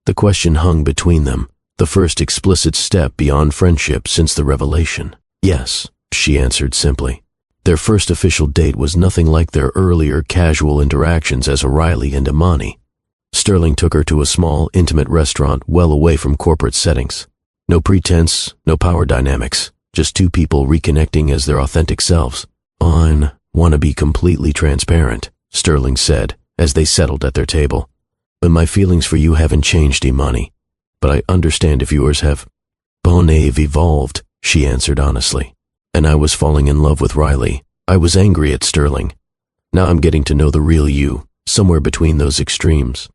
A: The question hung between them, the first explicit step beyond friendship since the revelation. "Yes," she answered simply. Their first official date was nothing like their earlier casual interactions as O'Reilly and Imani. Sterling took her to a small, intimate restaurant well away from corporate settings. No pretense, no power dynamics, just two people reconnecting as their authentic selves. "I want to be completely transparent," Sterling said, as they settled at their table. "But my feelings for you haven't changed, Imani. But I understand if yours have." "They've evolved," she answered honestly. "And I was falling in love with Riley. I was angry at Sterling. Now I'm getting to know the real you, somewhere between those extremes."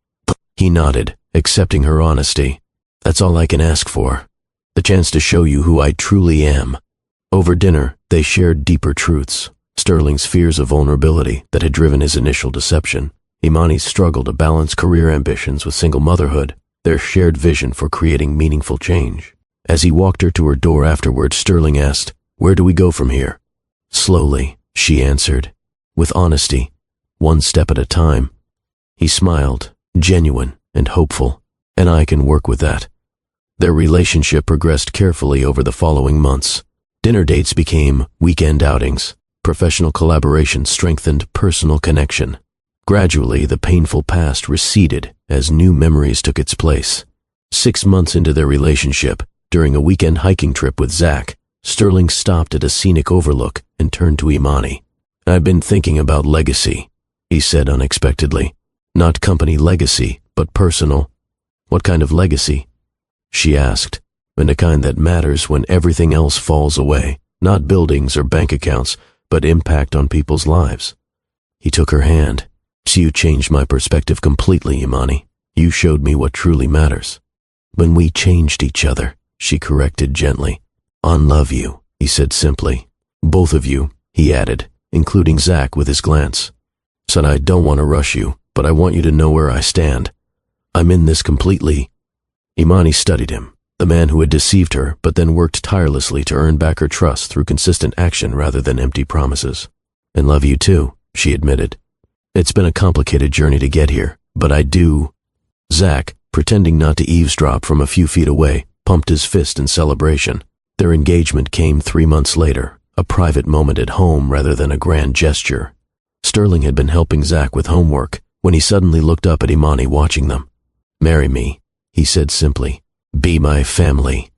A: He nodded, accepting her honesty. "That's all I can ask for. The chance to show you who I truly am." Over dinner, they shared deeper truths. Sterling's fears of vulnerability that had driven his initial deception, Imani's struggle to balance career ambitions with single motherhood, their shared vision for creating meaningful change. As he walked her to her door afterward, Sterling asked, "Where do we go from here?" "Slowly," she answered, with honesty, "one step at a time." He smiled, genuine and hopeful, "And I can work with that." Their relationship progressed carefully over the following months. Dinner dates became weekend outings. Professional collaboration strengthened personal connection. Gradually, the painful past receded as new memories took its place. 6 months into their relationship, during a weekend hiking trip with Zach, Sterling stopped at a scenic overlook and turned to Imani. "I've been thinking about legacy," he said unexpectedly. "Not company legacy, but personal." "What kind of legacy?" she asked. "And a kind that matters when everything else falls away. Not buildings or bank accounts, but impact on people's lives." He took her hand. "So you changed my perspective completely, Imani. You showed me what truly matters." "When we changed each other," she corrected gently. "I love you," he said simply. "Both of you," he added, including Zach with his glance. "Said I don't want to rush you, but I want you to know where I stand. I'm in this completely." Imani studied him, the man who had deceived her but then worked tirelessly to earn back her trust through consistent action rather than empty promises. "And love you too," she admitted. "It's been a complicated journey to get here, but I do." Zach, pretending not to eavesdrop from a few feet away, pumped his fist in celebration. Their engagement came 3 months later, a private moment at home rather than a grand gesture. Sterling had been helping Zach with homework when he suddenly looked up at Imani watching them. "Marry me," he said simply. "Be my family."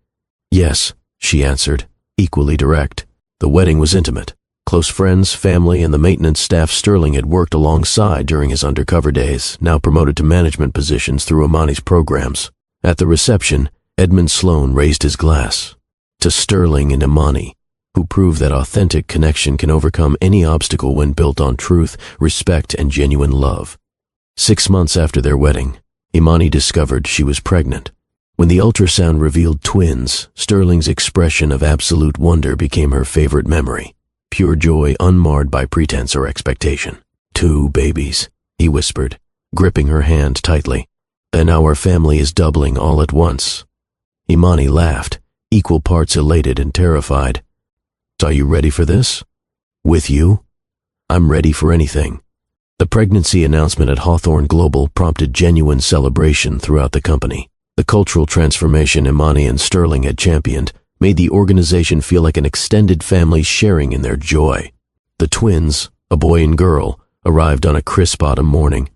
A: "Yes," she answered, equally direct. The wedding was intimate. Close friends, family, and the maintenance staff Sterling had worked alongside during his undercover days, now promoted to management positions through Imani's programs. At the reception, Edmund Sloan raised his glass. To Sterling and Imani, who proved that authentic connection can overcome any obstacle when built on truth, respect, and genuine love. 6 months after their wedding, Imani discovered she was pregnant. When the ultrasound revealed twins, Sterling's expression of absolute wonder became her favorite memory. Pure joy unmarred by pretense or expectation. "2 babies," he whispered, gripping her hand tightly. "And our family is doubling all at once." Imani laughed, equal parts elated and terrified. "Are you ready for this?" "With you?" "I'm ready for anything." The pregnancy announcement at Hawthorne Global prompted genuine celebration throughout the company. The cultural transformation Imani and Sterling had championed made the organization feel like an extended family sharing in their joy. The twins, a boy and girl, arrived on a crisp autumn morning.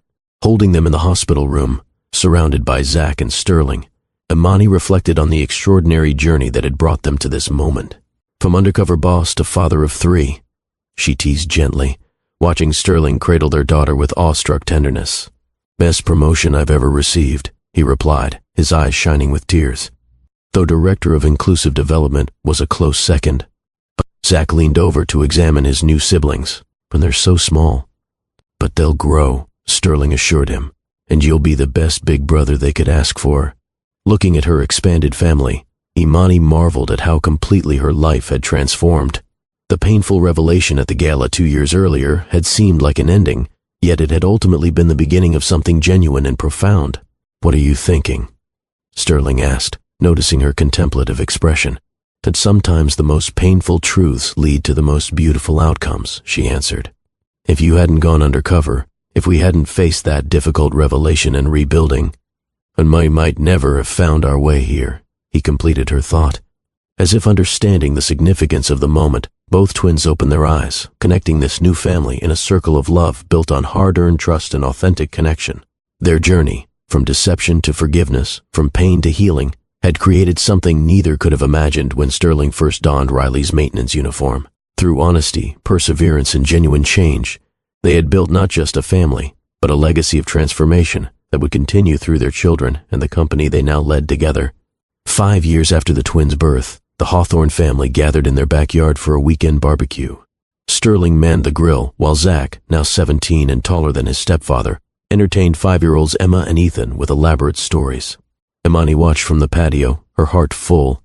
A: Holding them in the hospital room, surrounded by Zach and Sterling, Imani reflected on the extraordinary journey that had brought them to this moment. From undercover boss to father of three, she teased gently, watching Sterling cradle their daughter with awestruck tenderness. Best promotion I've ever received, he replied, his eyes shining with tears. Though director of inclusive development was a close second. Zach leaned over to examine his new siblings, and they're so small. But they'll grow, Sterling assured him, and you'll be the best big brother they could ask for. Looking at her expanded family, Imani marveled at how completely her life had transformed. The painful revelation at the gala 2 years earlier had seemed like an ending, yet it had ultimately been the beginning of something genuine and profound. What are you thinking? Sterling asked, noticing her contemplative expression. That sometimes the most painful truths lead to the most beautiful outcomes, she answered. If you hadn't gone undercover, if we hadn't faced that difficult revelation and rebuilding, and we might never have found our way here, he completed her thought. As if understanding the significance of the moment, both twins opened their eyes, connecting this new family in a circle of love built on hard-earned trust and authentic connection. Their journey, from deception to forgiveness, from pain to healing, had created something neither could have imagined when Sterling first donned Riley's maintenance uniform. Through honesty, perseverance, and genuine change, they had built not just a family, but a legacy of transformation that would continue through their children and the company they now led together. 5 years after the twins' birth, the Hawthorne family gathered in their backyard for a weekend barbecue. Sterling manned the grill, while Zach, now 17 and taller than his stepfather, entertained 5-year-olds Emma and Ethan with elaborate stories. Imani watched from the patio, her heart full.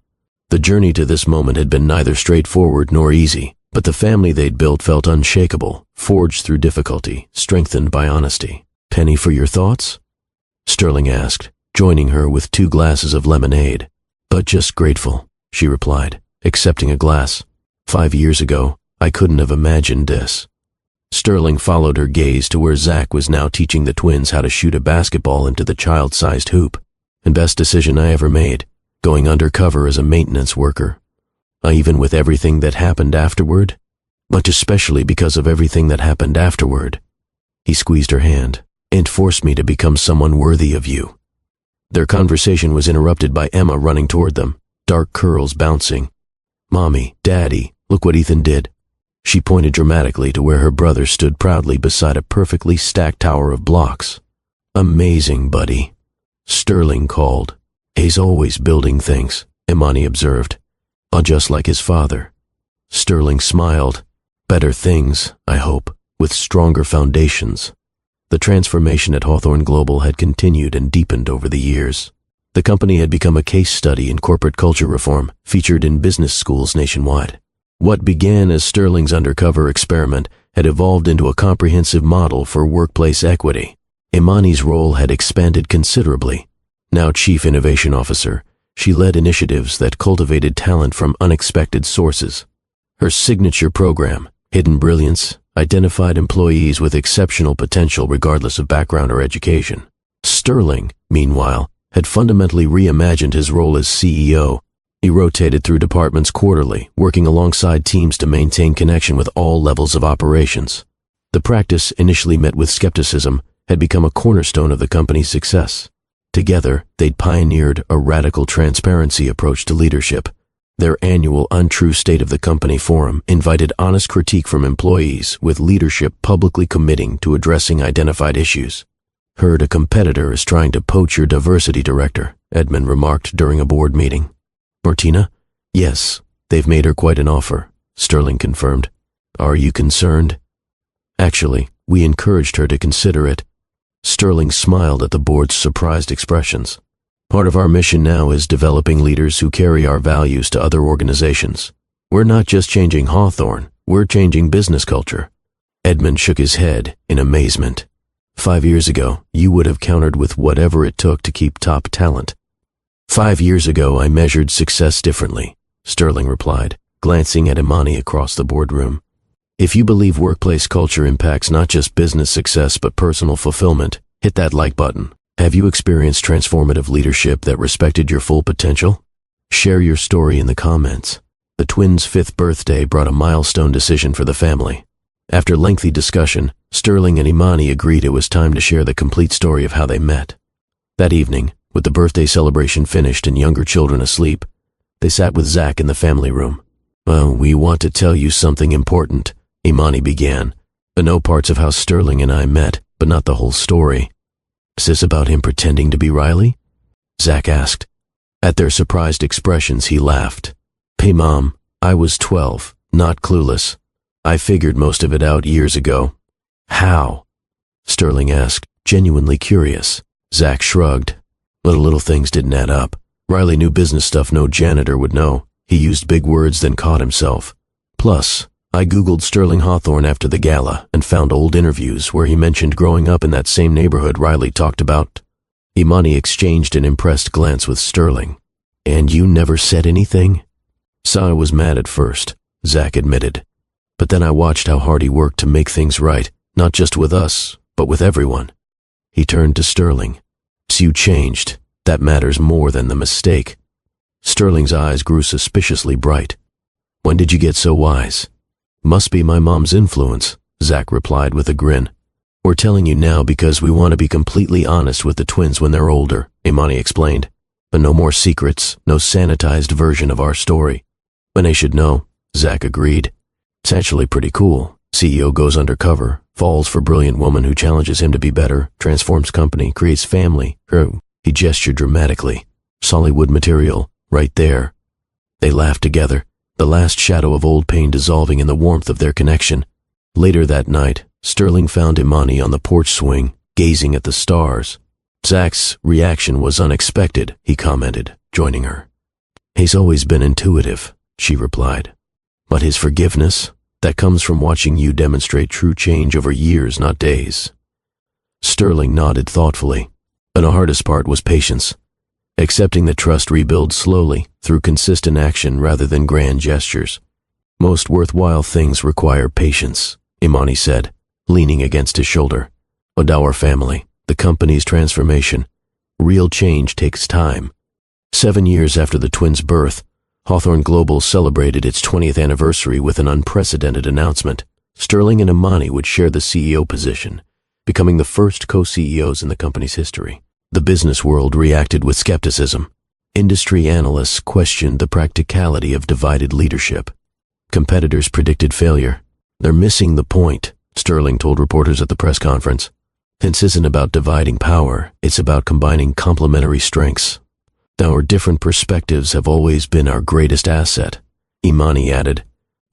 A: The journey to this moment had been neither straightforward nor easy, but the family they'd built felt unshakable, forged through difficulty, strengthened by honesty. Penny for your thoughts? Sterling asked, joining her with 2 glasses of lemonade. But just grateful, she replied, accepting a glass. 5 years ago, I couldn't have imagined this. Sterling followed her gaze to where Zach was now teaching the twins how to shoot a basketball into the child-sized hoop. And best decision I ever made, going undercover as a maintenance worker. Even with everything that happened afterward, but especially because of everything that happened afterward. He squeezed her hand, and forced me to become someone worthy of you. Their conversation was interrupted by Emma running toward them, dark curls bouncing. Mommy, Daddy, look what Ethan did. She pointed dramatically to where her brother stood proudly beside a perfectly stacked tower of blocks. Amazing, buddy. Sterling called. He's always building things, Imani observed. Just like his father. Sterling smiled. Better things, I hope, with stronger foundations. The transformation at Hawthorne Global had continued and deepened over the years. The company had become a case study in corporate culture reform, featured in business schools nationwide. What began as Sterling's undercover experiment had evolved into a comprehensive model for workplace equity. Imani's role had expanded considerably. Now Chief Innovation Officer, she led initiatives that cultivated talent from unexpected sources. Her signature program, Hidden Brilliance, identified employees with exceptional potential regardless of background or education. Sterling, meanwhile, had fundamentally reimagined his role as CEO. He rotated through departments quarterly, working alongside teams to maintain connection with all levels of operations. The practice, initially met with skepticism, had become a cornerstone of the company's success. Together, they'd pioneered a radical transparency approach to leadership. Their annual Untrue State of the Company forum invited honest critique from employees, with leadership publicly committing to addressing identified issues. Heard a competitor is trying to poach your diversity director, Edmund remarked during a board meeting. Martina? Yes, they've made her quite an offer, Sterling confirmed. Are you concerned? Actually, we encouraged her to consider it. Sterling smiled at the board's surprised expressions. Part of our mission now is developing leaders who carry our values to other organizations. We're not just changing Hawthorne, we're changing business culture. Edmund shook his head in amazement. 5 years ago, you would have countered with whatever it took to keep top talent. 5 years ago, I measured success differently, Sterling replied, glancing at Imani across the boardroom. If you believe workplace culture impacts not just business success but personal fulfillment, hit that like button. Have you experienced transformative leadership that respected your full potential? Share your story in the comments. The twins' 5th birthday brought a milestone decision for the family. After lengthy discussion, Sterling and Imani agreed it was time to share the complete story of how they met. That evening, with the birthday celebration finished and younger children asleep, they sat with Zach in the family room. "Well, we want to tell you something important," Imani began. "I know parts of how Sterling and I met, but not the whole story." "Is this about him pretending to be Riley?" Zach asked. At their surprised expressions, he laughed. "Hey, Mom, I was 12, not clueless. I figured most of it out years ago." "How?" Sterling asked, genuinely curious. Zach shrugged. But little things didn't add up. Riley knew business stuff no janitor would know. He used big words, then caught himself. Plus, I Googled Sterling Hawthorne after the gala and found old interviews where he mentioned growing up in that same neighborhood Riley talked about. Imani exchanged an impressed glance with Sterling. "And you never said anything?" "Sana was mad at first," Zach admitted. "But then I watched how hard he worked to make things right, not just with us, but with everyone." He turned to Sterling. "So you changed. That matters more than the mistake." Sterling's eyes grew suspiciously bright. "When did you get so wise?" "Must be my mom's influence," Zach replied with a grin. "We're telling you now because we want to be completely honest with the twins when they're older," Imani explained. "But no more secrets, no sanitized version of our story." "When they should know," Zach agreed. "It's actually pretty cool. CEO goes undercover, falls for brilliant woman who challenges him to be better, transforms company, creates family." He gestured dramatically. "Sollywood material, right there." They laughed together, the last shadow of old pain dissolving in the warmth of their connection. Later that night, Sterling found Imani on the porch swing, gazing at the stars. Zach's reaction was unexpected, he commented, joining her. "He's always been intuitive," she replied. "But his forgiveness, that comes from watching you demonstrate true change over years, not days." Sterling nodded thoughtfully. And the hardest part was patience. Accepting that trust rebuilds slowly, through consistent action rather than grand gestures. "Most worthwhile things require patience," Imani said, leaning against his shoulder. "And our family, the company's transformation. Real change takes time." 7 years after the twins' birth, Hawthorne Global celebrated its 20th anniversary with an unprecedented announcement. Sterling and Imani would share the CEO position, becoming the first co-CEOs in the company's history. The business world reacted with skepticism. Industry analysts questioned the practicality of divided leadership. Competitors predicted failure. "They're missing the point," Sterling told reporters at the press conference. "This isn't about dividing power, it's about combining complementary strengths. Our different perspectives have always been our greatest asset," Imani added,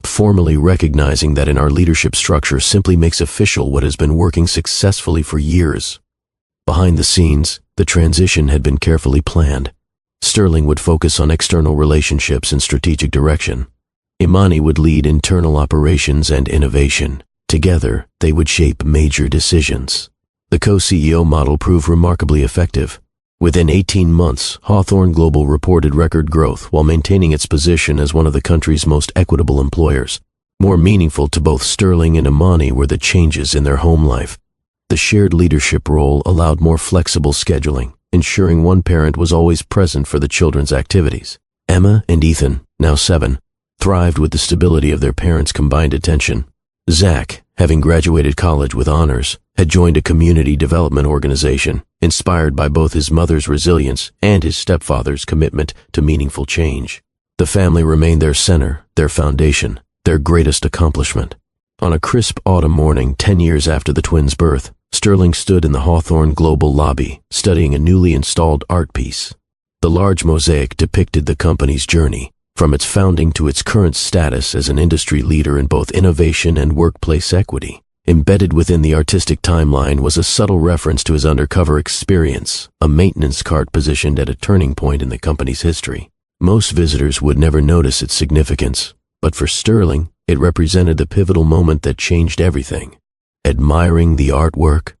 A: formally recognizing that in our leadership structure simply makes official what has been working successfully for years. Behind the scenes, the transition had been carefully planned. Sterling would focus on external relationships and strategic direction. Imani would lead internal operations and innovation. Together, they would shape major decisions. The co-CEO model proved remarkably effective. Within 18 months, Hawthorne Global reported record growth while maintaining its position as one of the country's most equitable employers. More meaningful to both Sterling and Imani were the changes in their home life. The shared leadership role allowed more flexible scheduling, ensuring one parent was always present for the children's activities. Emma and Ethan, now 7, thrived with the stability of their parents' combined attention. Zach, having graduated college with honors, had joined a community development organization, inspired by both his mother's resilience and his stepfather's commitment to meaningful change. The family remained their center, their foundation, their greatest accomplishment. On a crisp autumn morning 10 years after the twins' birth, Sterling stood in the Hawthorne Global lobby, studying a newly installed art piece. The large mosaic depicted the company's journey, from its founding to its current status as an industry leader in both innovation and workplace equity. Embedded within the artistic timeline was a subtle reference to his undercover experience, a maintenance cart positioned at a turning point in the company's history. Most visitors would never notice its significance, but for Sterling, it represented the pivotal moment that changed everything. "Admiring the artwork?"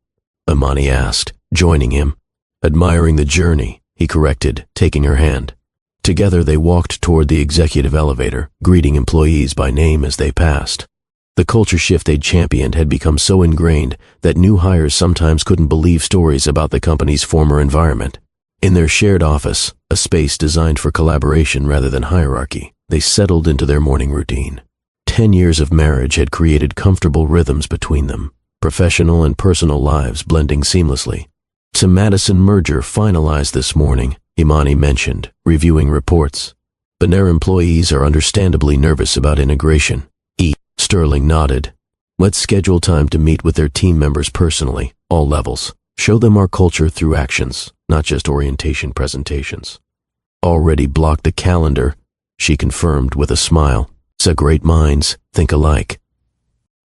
A: Imani asked, joining him. "Admiring the journey," he corrected, taking her hand. Together they walked toward the executive elevator, greeting employees by name as they passed. The culture shift they'd championed had become so ingrained that new hires sometimes couldn't believe stories about the company's former environment. In their shared office, a space designed for collaboration rather than hierarchy, they settled into their morning routine. 10 years of marriage had created comfortable rhythms between them, professional and personal lives blending seamlessly. "It's a Madison merger finalized this morning," Imani mentioned, reviewing reports. "But their employees are understandably nervous about integration." Sterling nodded. "Let's schedule time to meet with their team members personally, all levels. Show them our culture through actions, not just orientation presentations." "Already blocked the calendar," she confirmed with a smile. "So great minds think alike."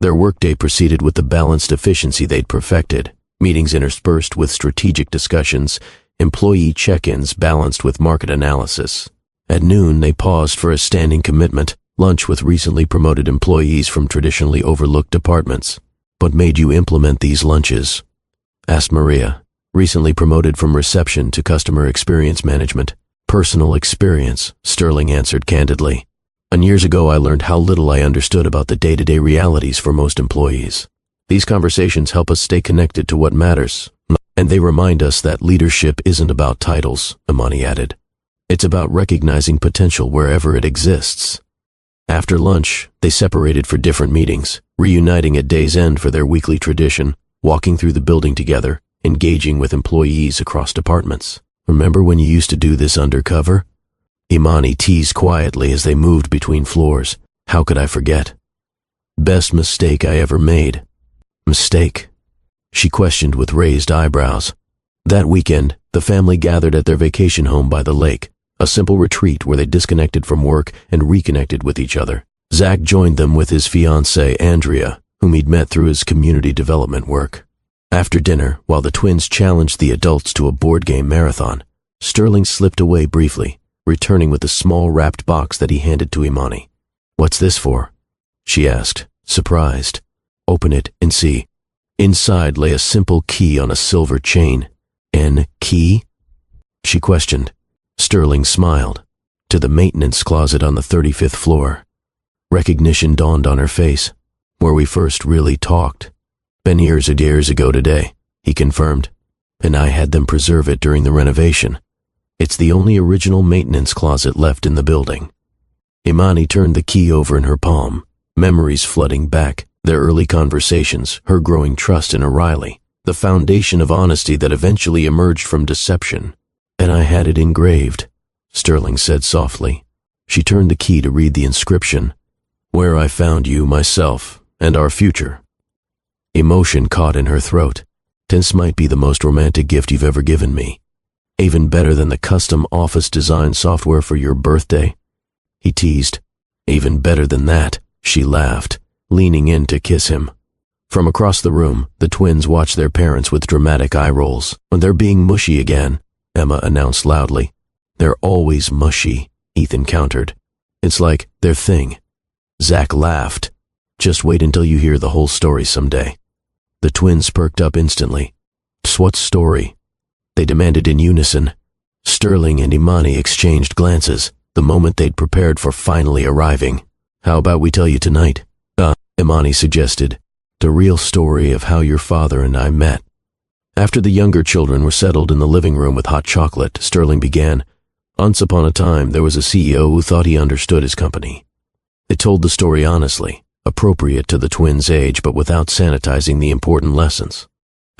A: Their workday proceeded with the balanced efficiency they'd perfected, meetings interspersed with strategic discussions, employee check-ins balanced with market analysis. At noon, they paused for a standing commitment, lunch with recently promoted employees from traditionally overlooked departments. "What made you implement these lunches?" asked Maria, recently promoted from reception to customer experience management. "Personal experience," Sterling answered candidly. "And years ago I learned how little I understood about the day-to-day realities for most employees. These conversations help us stay connected to what matters. And they remind us that leadership isn't about titles," Imani added. "It's about recognizing potential wherever it exists." After lunch, they separated for different meetings, reuniting at day's end for their weekly tradition, walking through the building together, engaging with employees across departments. "Remember when you used to do this undercover?" Imani teased quietly as they moved between floors. "How could I forget?" "Best mistake I ever made." "Mistake?" she questioned with raised eyebrows. That weekend, the family gathered at their vacation home by the lake, a simple retreat where they disconnected from work and reconnected with each other. Zach joined them with his fiancée, Andrea, whom he'd met through his community development work. After dinner, while the twins challenged the adults to a board game marathon, Sterling slipped away briefly, returning with a small wrapped box that he handed to Imani. "What's this for?" she asked, surprised. "Open it and see." Inside lay a simple key on a silver chain. "Key?" she questioned. Sterling smiled. "To the maintenance closet on the 35th floor." Recognition dawned on her face. "Where we first really talked." "Been years ago today," he confirmed. "And I had them preserve it during the renovation. It's the only original maintenance closet left in the building." Imani turned the key over in her palm, memories flooding back, their early conversations, her growing trust in O'Reilly, the foundation of honesty that eventually emerged from deception. "And I had it engraved," Sterling said softly. She turned the key to read the inscription. "Where I found you, myself, and our future." Emotion caught in her throat. "This might be the most romantic gift you've ever given me. Even better than the custom office design software for your birthday," he teased. "Even better than that," she laughed, leaning in to kiss him. From across the room, the twins watched their parents with dramatic eye rolls. "When they're being mushy again," Emma announced loudly. "They're always mushy," Ethan countered. "It's like their thing." Zach laughed. "Just wait until you hear the whole story someday." The twins perked up instantly. "What story?" they demanded in unison. Sterling and Imani exchanged glances, the moment they'd prepared for finally arriving. "How about we tell you tonight?" Imani suggested. "The real story of how your father and I met." After the younger children were settled in the living room with hot chocolate, Sterling began. "Once upon a time, there was a CEO who thought he understood his company." It told the story honestly, appropriate to the twins' age, but without sanitizing the important lessons.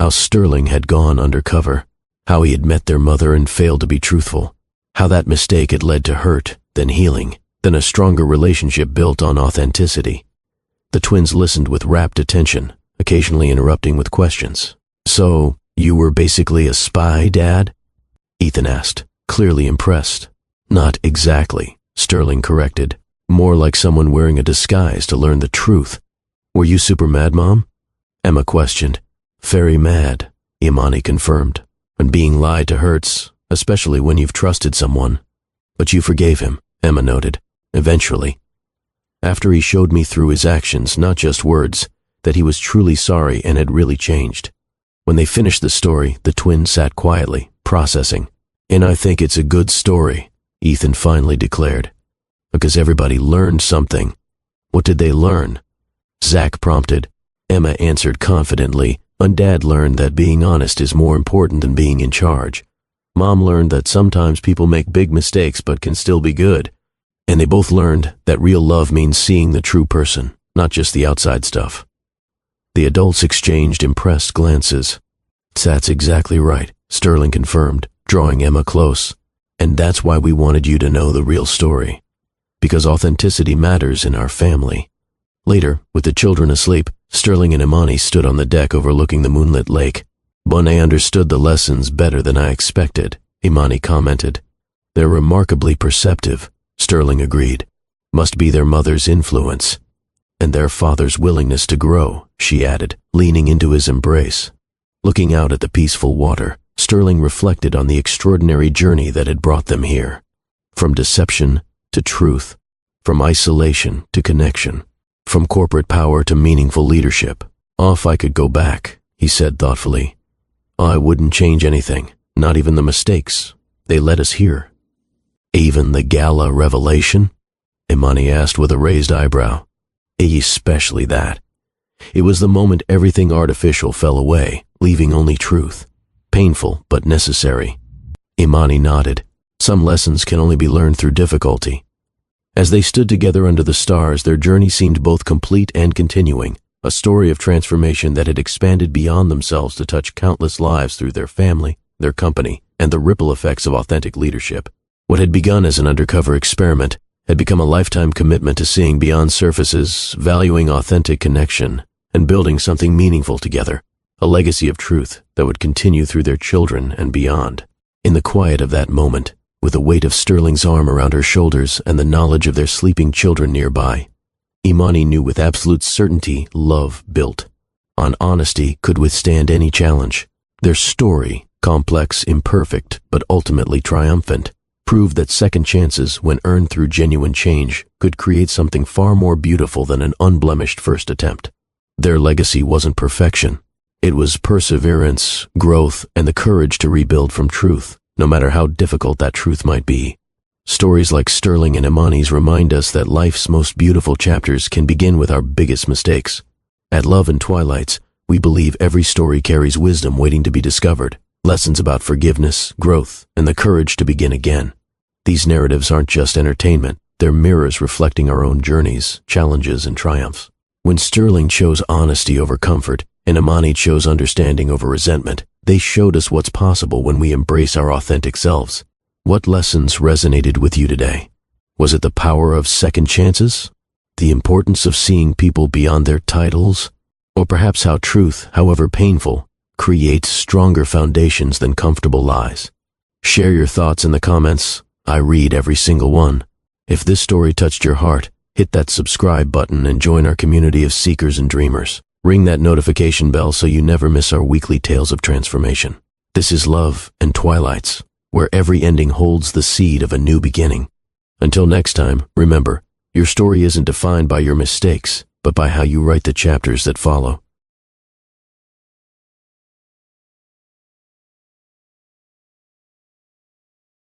A: How Sterling had gone undercover, how he had met their mother and failed to be truthful, how that mistake had led to hurt, then healing, then a stronger relationship built on authenticity. The twins listened with rapt attention, occasionally interrupting with questions. "So, you were basically a spy, Dad?" Ethan asked, clearly impressed. "Not exactly," Sterling corrected. "More like someone wearing a disguise to learn the truth." "Were you super mad, Mom?" Emma questioned. "Very mad," Imani confirmed. "And being lied to hurts, especially when you've trusted someone." "But you forgave him," Emma noted. "Eventually." "After he showed me through his actions, not just words, that he was truly sorry and had really changed." When they finished the story, the twins sat quietly, processing. "And I think it's a good story," Ethan finally declared. "Because everybody learned something." "What did they learn?" Zach prompted. Emma answered confidently, "And Dad learned that being honest is more important than being in charge. Mom learned that sometimes people make big mistakes but can still be good. And they both learned that real love means seeing the true person, not just the outside stuff. The adults exchanged impressed glances. "That's exactly right," Sterling confirmed, drawing Emma close. "And that's why we wanted you to know the real story. Because authenticity matters in our family." Later, with the children asleep, Sterling and Imani stood on the deck overlooking the moonlit lake. "Bonet understood the lessons better than I expected," Imani commented. "They're remarkably perceptive," Sterling agreed. "Must be their mother's influence. And their father's willingness to grow," she added, leaning into his embrace. Looking out at the peaceful water, Sterling reflected on the extraordinary journey that had brought them here. From deception to truth, from isolation to connection, from corporate power to meaningful leadership. "If I could go back," he said thoughtfully, "I wouldn't change anything, not even the mistakes. They led us here." "Even the gala revelation?" Imani asked with a raised eyebrow. "Especially that. It was the moment everything artificial fell away, leaving only truth. Painful, but necessary." Imani nodded. Some lessons can only be learned through difficulty. As they stood together under the stars, their journey seemed both complete and continuing, a story of transformation that had expanded beyond themselves to touch countless lives through their family, their company, and the ripple effects of authentic leadership. What had begun as an undercover experiment had become a lifetime commitment to seeing beyond surfaces, valuing authentic connection, and building something meaningful together, a legacy of truth that would continue through their children and beyond. In the quiet of that moment, with the weight of Sterling's arm around her shoulders and the knowledge of their sleeping children nearby, Imani knew with absolute certainty love built on honesty could withstand any challenge. Their story, complex, imperfect, but ultimately triumphant, proved that second chances, when earned through genuine change, could create something far more beautiful than an unblemished first attempt. Their legacy wasn't perfection. It was perseverance, growth, and the courage to rebuild from truth, no matter how difficult that truth might be. Stories like Sterling and Imani's remind us that life's most beautiful chapters can begin with our biggest mistakes. At Love and Twilights, we believe every story carries wisdom waiting to be discovered, lessons about forgiveness, growth, and the courage to begin again. These narratives aren't just entertainment, they're mirrors reflecting our own journeys, challenges, and triumphs. When Sterling chose honesty over comfort, and Imani chose understanding over resentment, they showed us what's possible when we embrace our authentic selves. What lessons resonated with you today? Was it the power of second chances? The importance of seeing people beyond their titles? Or perhaps how truth, however painful, creates stronger foundations than comfortable lies? Share your thoughts in the comments. I read every single one. If this story touched your heart, hit that subscribe button and join our community of seekers and dreamers. Ring that notification bell so you never miss our weekly tales of transformation. This is Love and Twilights, where every ending holds the seed of a new beginning. Until next time, remember, your story isn't defined by your mistakes, but by how you write the chapters that follow.